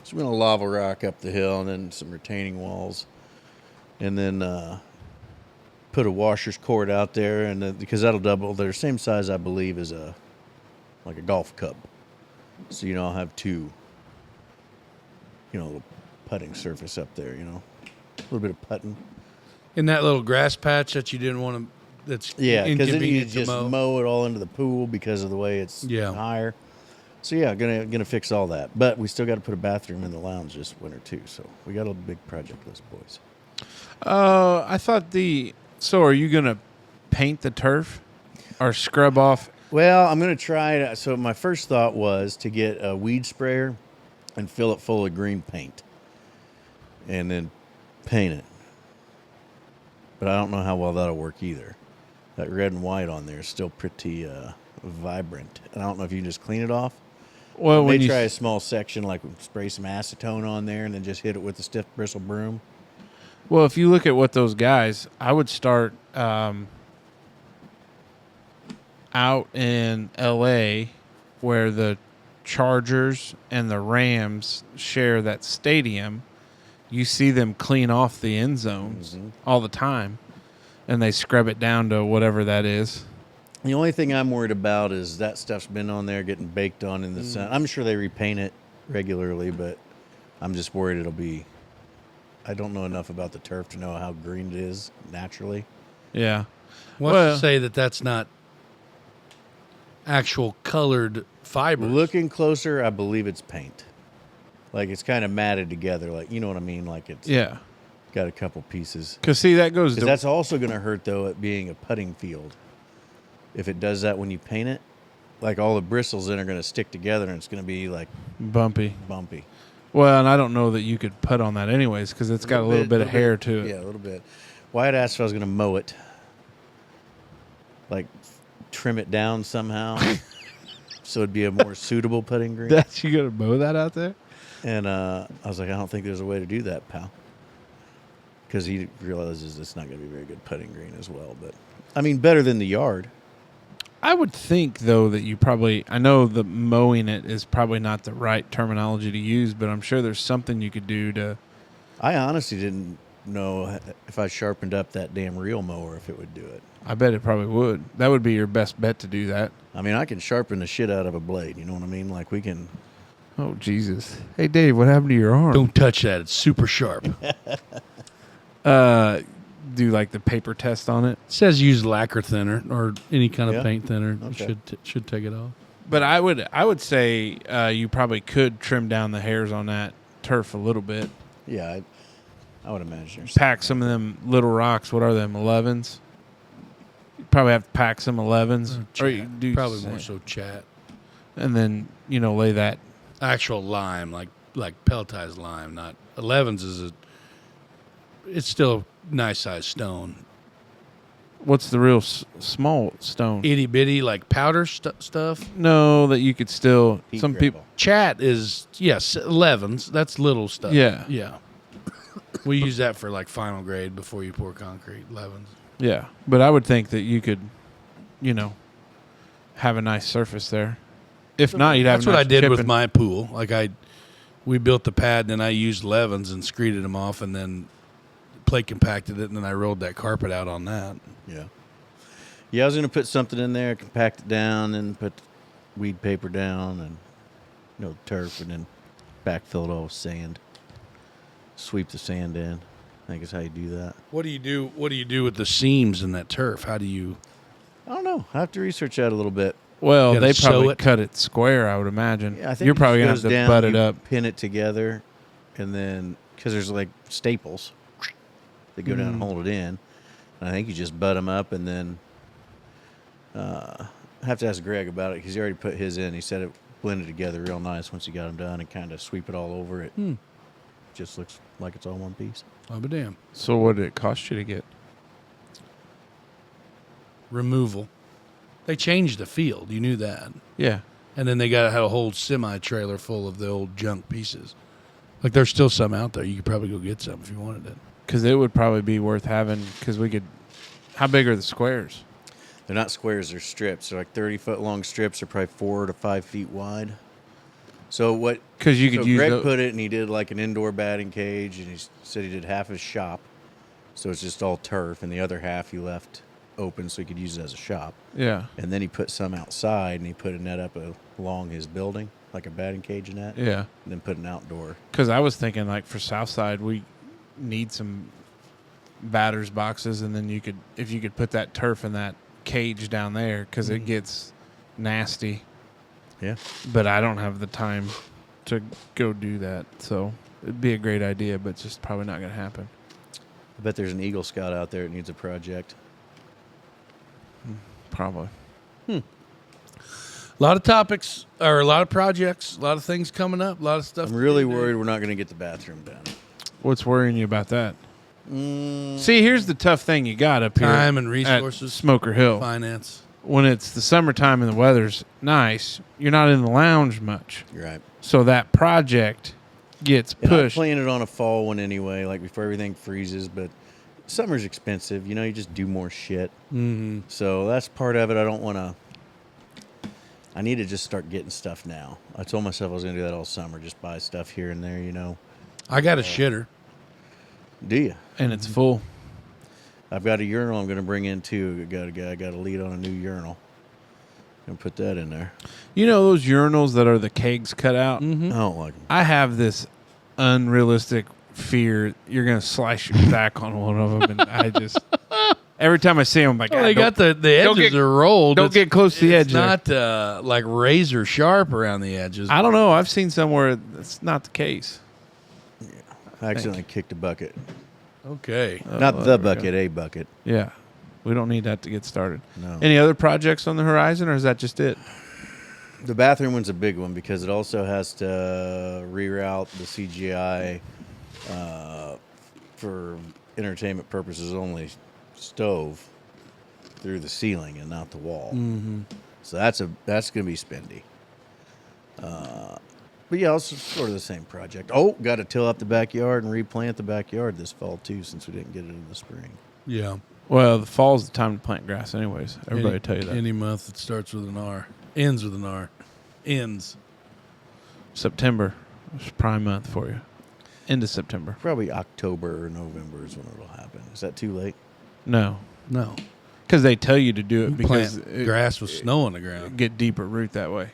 So we're gonna lava rock up the hill and then some retaining walls, and then put a washer's cord out there, and because that'll double. They're the same size, I believe, as a golf cup. So I'll have two. Little putting surface up there, a little bit of putting. In that little grass patch that you didn't want to, that's Yeah, because then you inconvenient to just mow it all into the pool because of the way it's higher. So yeah, gonna fix all that. But we still got to put a bathroom in the lounge this winter too. So we got a big project list, boys. I thought So are you going to paint the turf or scrub off? Well, I'm gonna try it. So my first thought was to get a weed sprayer and fill it full of green paint, and then paint it. But I don't know how well that'll work either. That red and white on there is still pretty vibrant, and I don't know if you can just clean it off. Well, when Maybe you try a small section, like spray some acetone on there, and then just hit it with a stiff bristle broom. Well, if you look at what those guys, I would start out in L.A. where the Chargers and the Rams share that stadium. You see them clean off the end zones all the time, and they scrub it down to whatever that is. The only thing I'm worried about is that stuff's been on there getting baked on in the sun. I'm sure they repaint it regularly, but I'm just worried it'll be... I don't know enough about the turf to know how green it is naturally. Yeah. What's Well- to say that that's not actual colored fibers? Looking closer, I believe it's paint. Like it's kind of matted together. Like, you know what I mean? Like it's Yeah. got a couple pieces. Because, see, that goes to... Because that's also going to hurt, though, it being a putting field. If it does that when you paint it, like all the bristles in are going to stick together and it's going to be like bumpy. bumpy. Well, and I don't know that you could put on that anyways because it's got a little bit of hair to it. Yeah, a little bit. Wyatt asked if I was going to mow it. Like trim it down somehow. So it'd be a more suitable putting green. That you got to mow that out there? And I was like, I don't think there's a way to do that, pal. Because he realizes it's not going to be very good putting green as well. But, I mean, better than the yard. I would think, though, that you probably, I know the mowing it is probably not the right terminology to use, but I'm sure there's something you could do to. I honestly didn't know if I sharpened up that damn reel mower if it would do it. I bet it probably would. That would be your best bet to do that. I mean, I can sharpen the shit out of a blade. You know what I mean? Like we can. Oh, Jesus. Hey, Dave, what happened to your arm? Don't touch that. It's super sharp. Do like the paper test on it. It says use lacquer thinner or any kind of Yeah. paint thinner. Okay. It should take it off. But I would say you probably could trim down the hairs on that turf a little bit. Yeah, I would imagine. There's Pack some of them little rocks. What are them, 11s? You probably have to pack some 11s. Or you do Probably say- more so chat. And then, lay that. Actual lime, like pelletized lime, not 11s. It's still a nice sized stone. What's the real small stone? Itty bitty, like powder stuff. No, that you could still. Heat Some gravel. people. Chat is, yes, 11s. That's little stuff. Yeah. Yeah. We use that for like final grade before you pour concrete, 11s. Yeah. But I would think that you could, have a nice surface there. If not, you'd have That's a what I nice did with chipping. my pool. We built the pad, and then I used 11s and screeded them off, and then plate compacted it, and then I rolled that carpet out on that. Yeah. Yeah, I was going to put something in there, compact it down, and put weed paper down and, turf, and then backfill it all with sand. Sweep the sand in. I think is how you do that. What do you do? What do you do with the seams in that turf? How do you? I don't know. I have to research that a little bit. Well, You gotta they sew probably it? cut it square, I would imagine. Yeah, I think You're it probably just going to have goes to down, butt it you up. pin it together, and then because there's like staples that go down and hold it in. And I think you just butt them up, and then I have to ask Greg about it because he already put his in. He said it blended together real nice once you got them done, and kind of sweep it all over it. Just looks like it's all one piece. Oh, but damn. So what did it cost you to get? Removal. They changed the field. You knew that. Yeah. And then they had a whole semi-trailer full of the old junk pieces. Like, there's still some out there. You could probably go get some if you wanted it. Because it would probably be worth having, because we could. How big are the squares? They're not squares; they're strips. They're like 30-foot long strips. They're probably 4 to 5 feet wide. So what? Because you could So use Greg tho- put it, and he did like an indoor batting cage, and he said he did half his shop, so it's just all turf, and the other half he left open so he could use it as a shop. Yeah. And then he put some outside, and he put a net up along his building, like a batting cage net. Yeah. And then put an outdoor. Because I was thinking, like, for Southside, we need some batters boxes, and then if you could put that turf in that cage down there, because it gets nasty. Yeah. But I don't have the time to go do that, so it'd be a great idea, but it's just probably not going to happen. I bet there's an Eagle Scout out there that needs a project. Probably. A lot of topics, or a lot of projects, a lot of things coming up, a lot of stuff. I'm really worried we're not going to get the bathroom done. What's worrying you about that? See, here's the tough thing you got up here. Time and at resources. Smoker Hill. Finance. When it's the summertime and the weather's nice, you're not in the lounge much. You're right. So that project gets And I'm pushed. playing it on a fall one anyway, like before everything freezes, but summer's expensive. You just do more shit. Mm-hmm. So that's part of it. I don't want to. I need to just start getting stuff now. I told myself I was going to do that all summer, just buy stuff here and there, I got a shitter. Do you? And it's full. I've got a urinal I'm going to bring in too. I got a lead on a new urinal. And put that in there. You know those urinals that are the kegs cut out? I don't like them. I have this unrealistic fear you're going to slice your back on one of them. And I just, every time I see them, I'm like, Well, "Ah, they got the edges are rolled. don't get close to the edge It's there." not like razor sharp around the edges. I don't know. I've seen somewhere that's not the case. I accidentally kicked a bucket. Okay. Not well, the there we go. bucket, a bucket. Yeah. We don't need that to get started. No. Any other projects on the horizon, or is that just it? The bathroom one's a big one because it also has to reroute the CGI for entertainment purposes only stove through the ceiling and not the wall. Mm-hmm. So that's going to be spendy. But yeah, it's sort of the same project. Oh, got to till up the backyard and replant the backyard this fall too, since we didn't get it in the spring. Yeah. Well, the fall's the time to plant grass, anyways. Everybody tell you that. Any month that starts with an R, ends with an R, ends. September is prime month for you. End of September. Probably October or November is when it'll happen. Is that too late? No, No. because they tell you to do it because Plant grass with snow on the ground. get deeper root that way.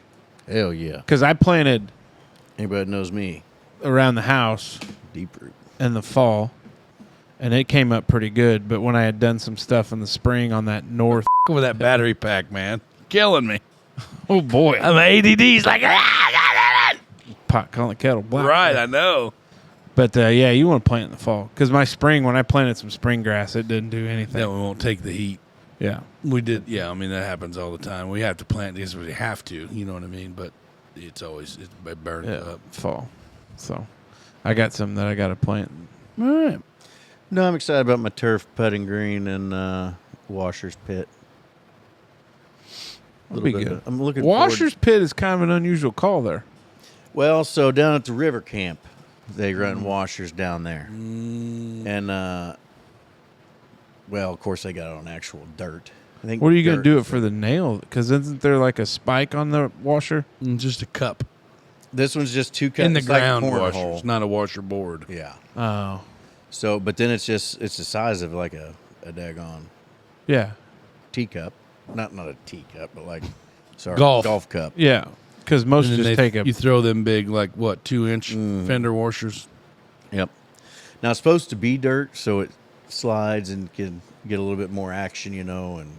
Hell yeah. Because I planted Anybody that knows me, around the house deep root. in the fall, and it came up pretty good. But when I had done some stuff in the spring on that north, With that battery pack, man, killing me. oh boy, I'm ADD's like, pot calling the kettle black. right, I know. But yeah, you want to plant in the fall because my spring, when I planted some spring grass, it didn't do anything. Then we won't take the heat. Yeah, We did, yeah. I mean, that happens all the time. We have to plant these. We have to, you know what I mean? But it burns yeah, up. fall. So I got some that I got to plant. All right. No, I'm excited about my turf putting green and washer's pit. That'll be good. I'm looking Washer's Pit is kind of an unusual call there. Well, so down at the river camp, they run washers down there. And, well, of course, they got it on actual dirt. I think What are you going to dirt. do it for the nail? Because isn't there like a spike on the washer? Just a cup. This one's just two cups. In the It's like ground cornhole. washers, not a washer board. Yeah. Oh, So, but then it's the size of like a daggone yeah, teacup. Not a teacup, but like, sorry, Golf cup. yeah. Because most And then just take a. you throw them big, like what, 2-inch fender washers. Yep. Now it's supposed to be dirt, so it slides and can get a little bit more action, and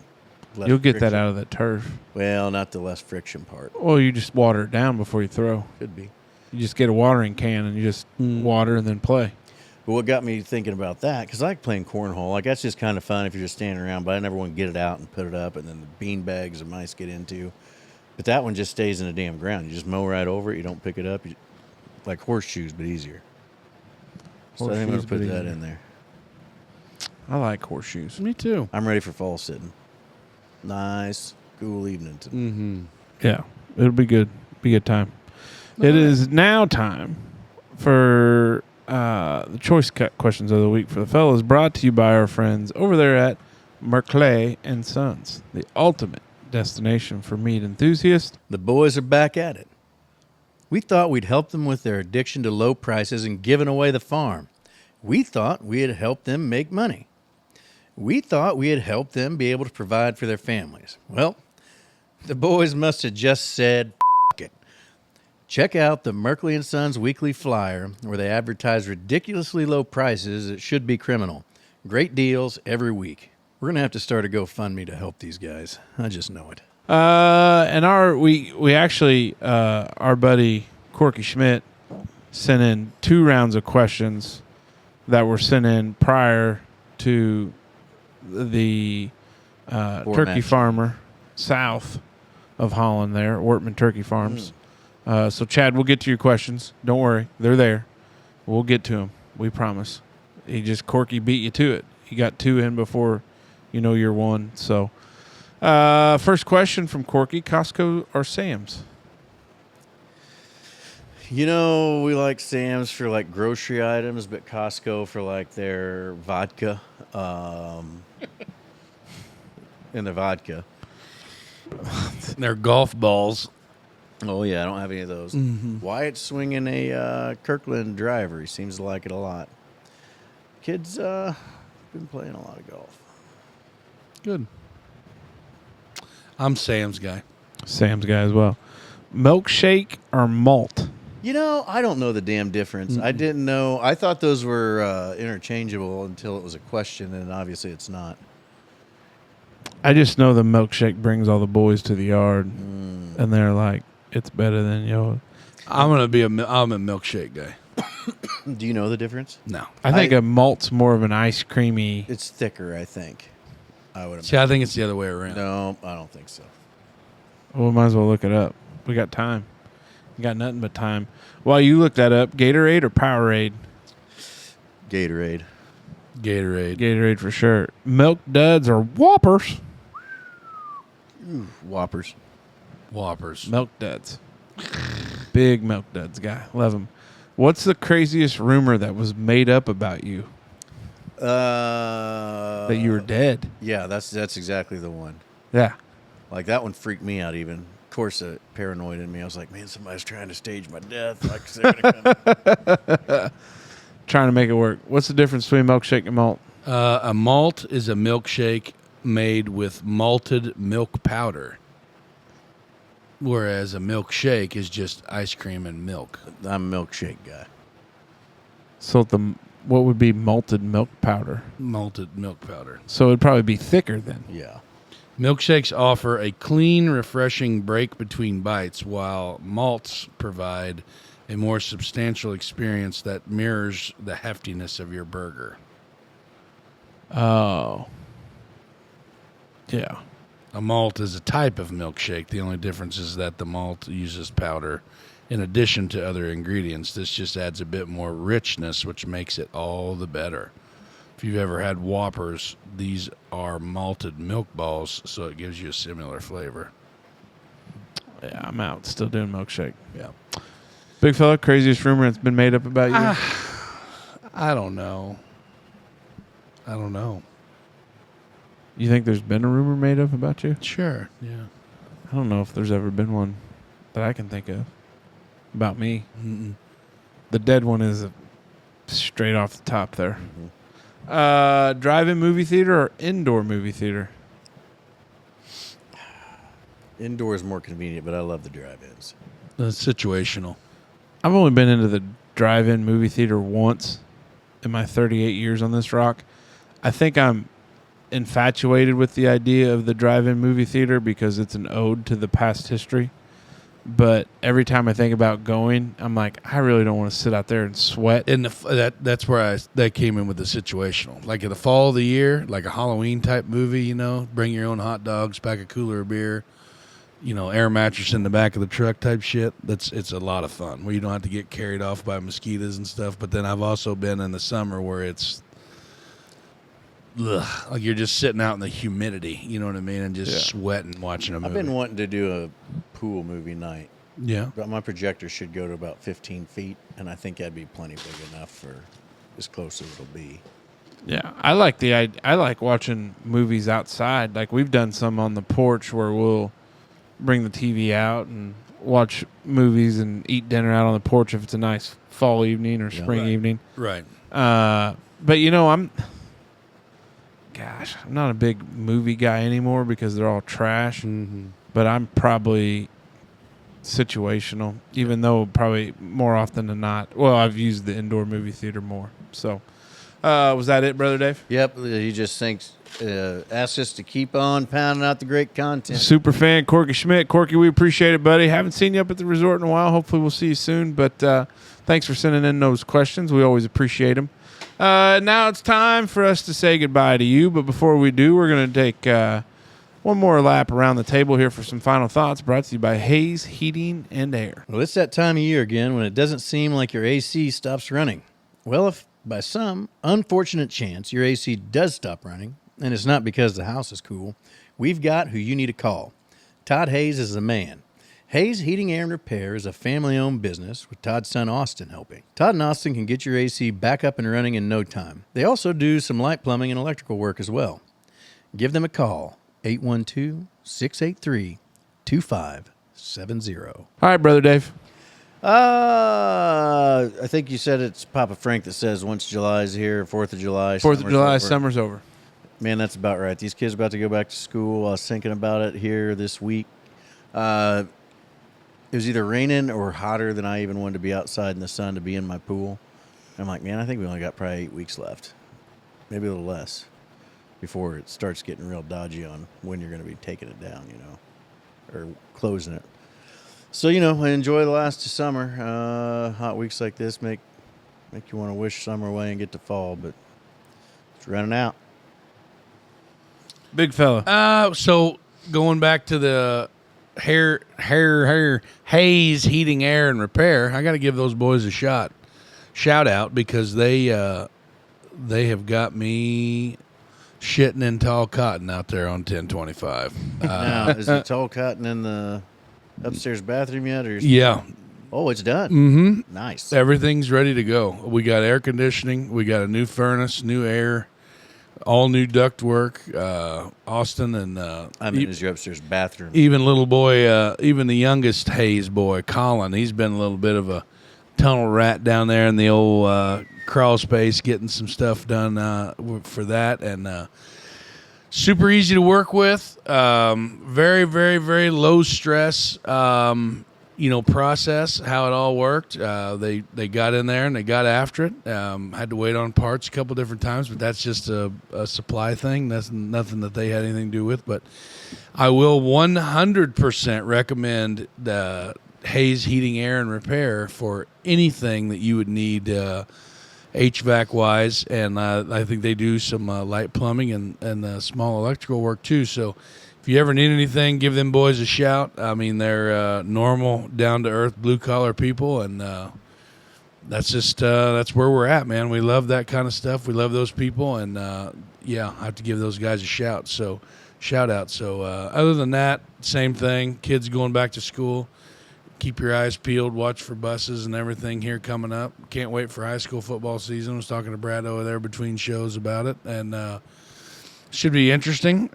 less You'll get that friction. out of the turf. Well, not the less friction part. Or you just water it down before you throw. Could be. You just get a watering can and you just water and then play. But what got me thinking about that, because I like playing cornhole. Like, that's just kind of fun if you're just standing around, but I never want to get it out and put it up, and then the bean bags the mice get into. But that one just stays in the damn ground. You just mow right over it. You don't pick it up. Like horseshoes, but easier. So I think I'm going to Horseshoes, put but that easier. in there. I like horseshoes. Me too. I'm ready for fall sitting. Nice, cool evening. Mm-hmm. Yeah, it'll be good. Be a good time. It is now time for the choice cut questions of the week for the fellas, brought to you by our friends over there at Merkley and Sons, the ultimate destination for meat enthusiasts. The boys are back at it. We thought we'd help them with their addiction to low prices and giving away the farm. We thought we had helped them make money. We thought we had helped them be able to provide for their families. Well, the boys must have just said, F it. Check out the Merkley and Sons weekly flyer where they advertise ridiculously low prices that should be criminal. Great deals every week. We're going to have to start a GoFundMe to help these guys. I just know it. And our buddy Corky Schmidt sent in 2 rounds of questions that were sent in prior to the turkey match. farmer south of Holland there, Wortman Turkey Farms. So, Chad, we'll get to your questions. Don't worry. They're there. We'll get to them. We promise. Corky beat you to it. He got 2 in before you're 1. So, first question from Corky, Costco or Sam's? We like Sam's for like grocery items, but Costco for like their vodka. And the vodka. They're golf balls. Oh, yeah, I don't have any of those. Wyatt's swinging a Kirkland driver. He seems to like it a lot. Kids been playing a lot of golf. Good. I'm Sam's guy. Sam's guy as well. Milkshake or malt? I don't know the damn difference. I didn't know. I thought those were interchangeable until it was a question, and obviously it's not. I just know the milkshake brings all the boys to the yard, and they're like, it's better than yours. I'm a milkshake guy. Do you know the difference? No. I think a malt's more of an ice creamy. It's thicker, I think. I would See, I think it's the other way around. No, I don't think so. Well, we might as well look it up. We got time. We got nothing but time. While you look that up, Gatorade or Powerade? Gatorade. Gatorade for sure. Milk Duds or Whoppers? Whoppers. Whoppers. Milk Duds. Big Milk Duds guy. Love him. What's the craziest rumor that was made up about you? That you were dead. Yeah, that's exactly the one. Yeah. Like, that one freaked me out even. Of course, paranoid in me. I was like, man, somebody's trying to stage my death. Like, they're gonna come. Trying to make it work. What's the difference between milkshake and malt? A malt is a milkshake made with malted milk powder, whereas a milkshake is just ice cream and milk. I'm a milkshake guy. So what would be malted milk powder? Malted milk powder. So it'd probably be thicker then. Yeah. Milkshakes offer a clean, refreshing break between bites, while malts provide a more substantial experience that mirrors the heftiness of your burger. Oh. Yeah. A malt is a type of milkshake. The only difference is that the malt uses powder in addition to other ingredients. This just adds a bit more richness, which makes it all the better. If you've ever had Whoppers, these are malted milk balls, so it gives you a similar flavor. Yeah, I'm out. Still doing milkshake. Yeah. Big fella, craziest rumor that's been made up about you? I don't know. You think there's been a rumor made up about you? Sure, yeah. I don't know if there's ever been one that I can think of about me. Mm-mm. The dead one is straight off the top there. Mm-hmm. Drive-in movie theater or indoor movie theater? Indoor is more convenient, but I love the drive-ins. That's situational. I've only been into the drive-in movie theater once in my 38 years on this rock. I think I'm infatuated with the idea of the drive-in movie theater because it's an ode to the past history. But every time I think about going, I'm like, I really don't want to sit out there and sweat. And that's where that came in with the situational. Like in the fall of the year, like a Halloween type movie, bring your own hot dogs, pack a cooler of beer, air mattress in the back of the truck type shit. It's a lot of fun where you don't have to get carried off by mosquitoes and stuff. But then I've also been in the summer where it's like you're just sitting out in the humidity, you know what I mean, and just sweating watching a movie. I've been wanting to do a pool movie night. Yeah. But my projector should go to about 15 feet, and I think that'd be plenty big enough for as close as it'll be. Yeah, I like watching movies outside. Like we've done some on the porch where we'll bring the TV out and watch movies and eat dinner out on the porch if it's a nice fall evening or spring evening. Right. But I'm not a big movie guy anymore because they're all trash. Mm-hmm. But I'm probably situational, even though probably more often than not. Well, I've used the indoor movie theater more. So, was that it, Brother Dave? Yep. He just asks us to keep on pounding out the great content. Super fan, Corky Schmidt. Corky, we appreciate it, buddy. Haven't seen you up at the resort in a while. Hopefully we'll see you soon. But thanks for sending in those questions. We always appreciate them. Now it's time for us to say goodbye to you. But before we do, we're going to take one more lap around the table here for some final thoughts, brought to you by Hayes Heating and Air. Well, it's that time of year again when it doesn't seem like your AC stops running. Well, if by some unfortunate chance your AC does stop running, and it's not because the house is cool, we've got who you need to call. Todd Hayes is the man. Hayes Heating, Air, and Repair is a family-owned business with Todd's son Austin helping. Todd and Austin can get your AC back up and running in no time. They also do some light plumbing and electrical work as well. Give them a call, 812-683-2570. All right, Brother Dave. I think you said it's Papa Frank that says once July's here, 4th of July. 4th of July, over. summer's over. Man, that's about right. These kids are about to go back to school. I was thinking about it here this week. It was either raining or hotter than I even wanted to be outside in the sun to be in my pool. I'm like, man, I think we only got probably 8 weeks left. Maybe a little less before it starts getting real dodgy on when you're going to be taking it down, or closing it. So, I enjoy the last of summer. Hot weeks like this make you want to wish summer away and get to fall, but it's running out. Big fella. So going back to the Hayes Heating, Air, and Repair, I got to give those boys a shout out because they have got me shitting in tall cotton out there on 1025. Now, is the tall cotton in the upstairs bathroom yet? Or Yeah. Oh, it's done. Mm-hmm. Nice. Everything's ready to go. We got air conditioning. We got a new furnace, new air, all new duct work. Austin and I'm in your upstairs bathroom. even little boy, even the youngest Hayes boy, Colin, he's been a little bit of a tunnel rat down there in the old crawl space, getting some stuff done for that. And super easy to work with. Very, very, very low stress. Process how it all worked. They got in there and they got after it. Had to wait on parts a couple different times, but that's just a supply thing. That's nothing that they had anything to do with. But I will 100% recommend the Hayes Heating, Air, and Repair for anything that you would need HVAC wise. And I think they do some light plumbing and small electrical work too. So if you ever need anything, give them boys a shout. I mean, they're normal, down-to-earth, blue-collar people, and that's where we're at, man. We love that kind of stuff. We love those people, and, I have to give those guys a shout. So, shout-out. So, other than that, same thing. Kids going back to school. Keep your eyes peeled. Watch for buses and everything here coming up. Can't wait for high school football season. I was talking to Brad over there between shows about it, and should be interesting.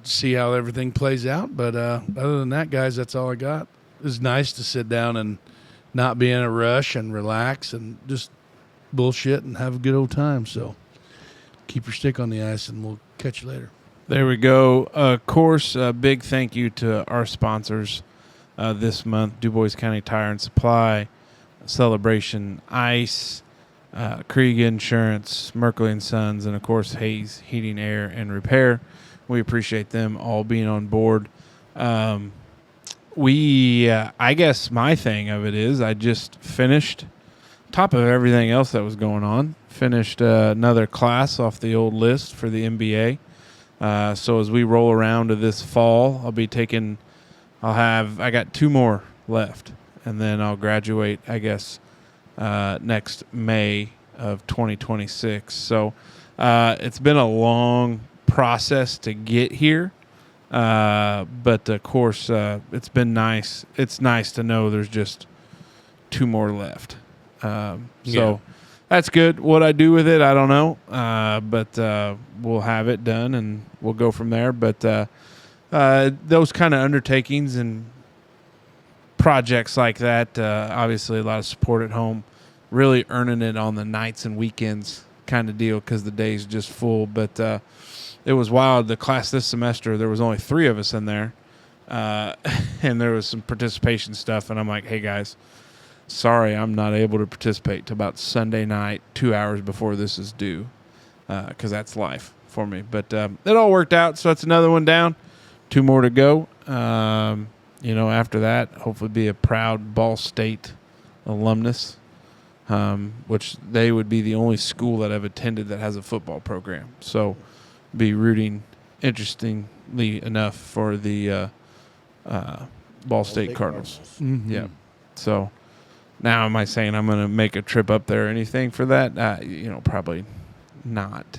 See how everything plays out. But other than that, guys, that's all I got. It was nice to sit down and not be in a rush and relax and just bullshit and have a good old time. So keep your stick on the ice, and we'll catch you later. There we go. Of course, a big thank you to our sponsors this month, Dubois County Tire and Supply, Celebration Ice, Krieg Insurance, Merkley & Sons, and, of course, Hayes Heating, Air, and Repair. We appreciate them all being on board. I guess my thing of it is I just finished, top of everything else that was going on, finished another class off the old list for the MBA. So as we roll around to this fall, I got 2 more left, and then I'll graduate, I guess, next May of 2026. So it's been a long process to get here, but of course it's been nice. It's nice to know there's just 2 more left. So that's good. What I do with it, I don't know, but we'll have it done and we'll go from there. But those kind of undertakings and projects like that, obviously a lot of support at home, really earning it on the nights and weekends kind of deal because the day's just full. But it was wild. The class this semester, there was only 3 of us in there, and there was some participation stuff. And I'm like, hey, guys, sorry I'm not able to participate till about Sunday night, 2 hours before this is due, because that's life for me. But it all worked out, so that's another one down. 2 more to go. After that, hopefully be a proud Ball State alumnus, which they would be the only school that I've attended that has a football program. So be rooting, interestingly enough, for the Ball State Cardinals. Mm-hmm. Yeah. So now am I saying I'm going to make a trip up there or anything for that? Probably not.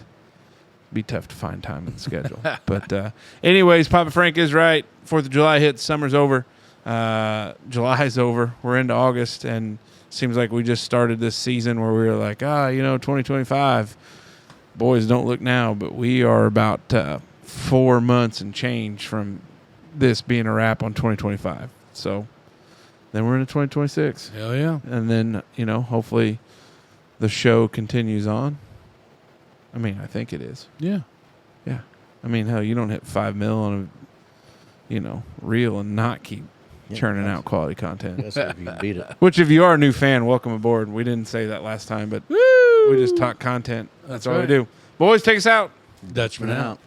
Be tough to find time in the schedule. But anyways, Papa Frank is right. 4th of July hits. Summer's over. July's over. We're into August, and seems like we just started this season where we were like, 2025. Boys, don't look now, but we are about 4 months and change from this being a wrap on 2025. So then we're into 2026. Hell yeah. And then, hopefully the show continues on. I mean, I think it is. Yeah. Yeah. I mean, hell, you don't hit 5 mil on a, reel and not keep churning out quality content. That's if you beat it. Which, if you are a new fan, welcome aboard. We didn't say that last time, but we just talk content. That's all we do. Boys, take us out. Dutchman out.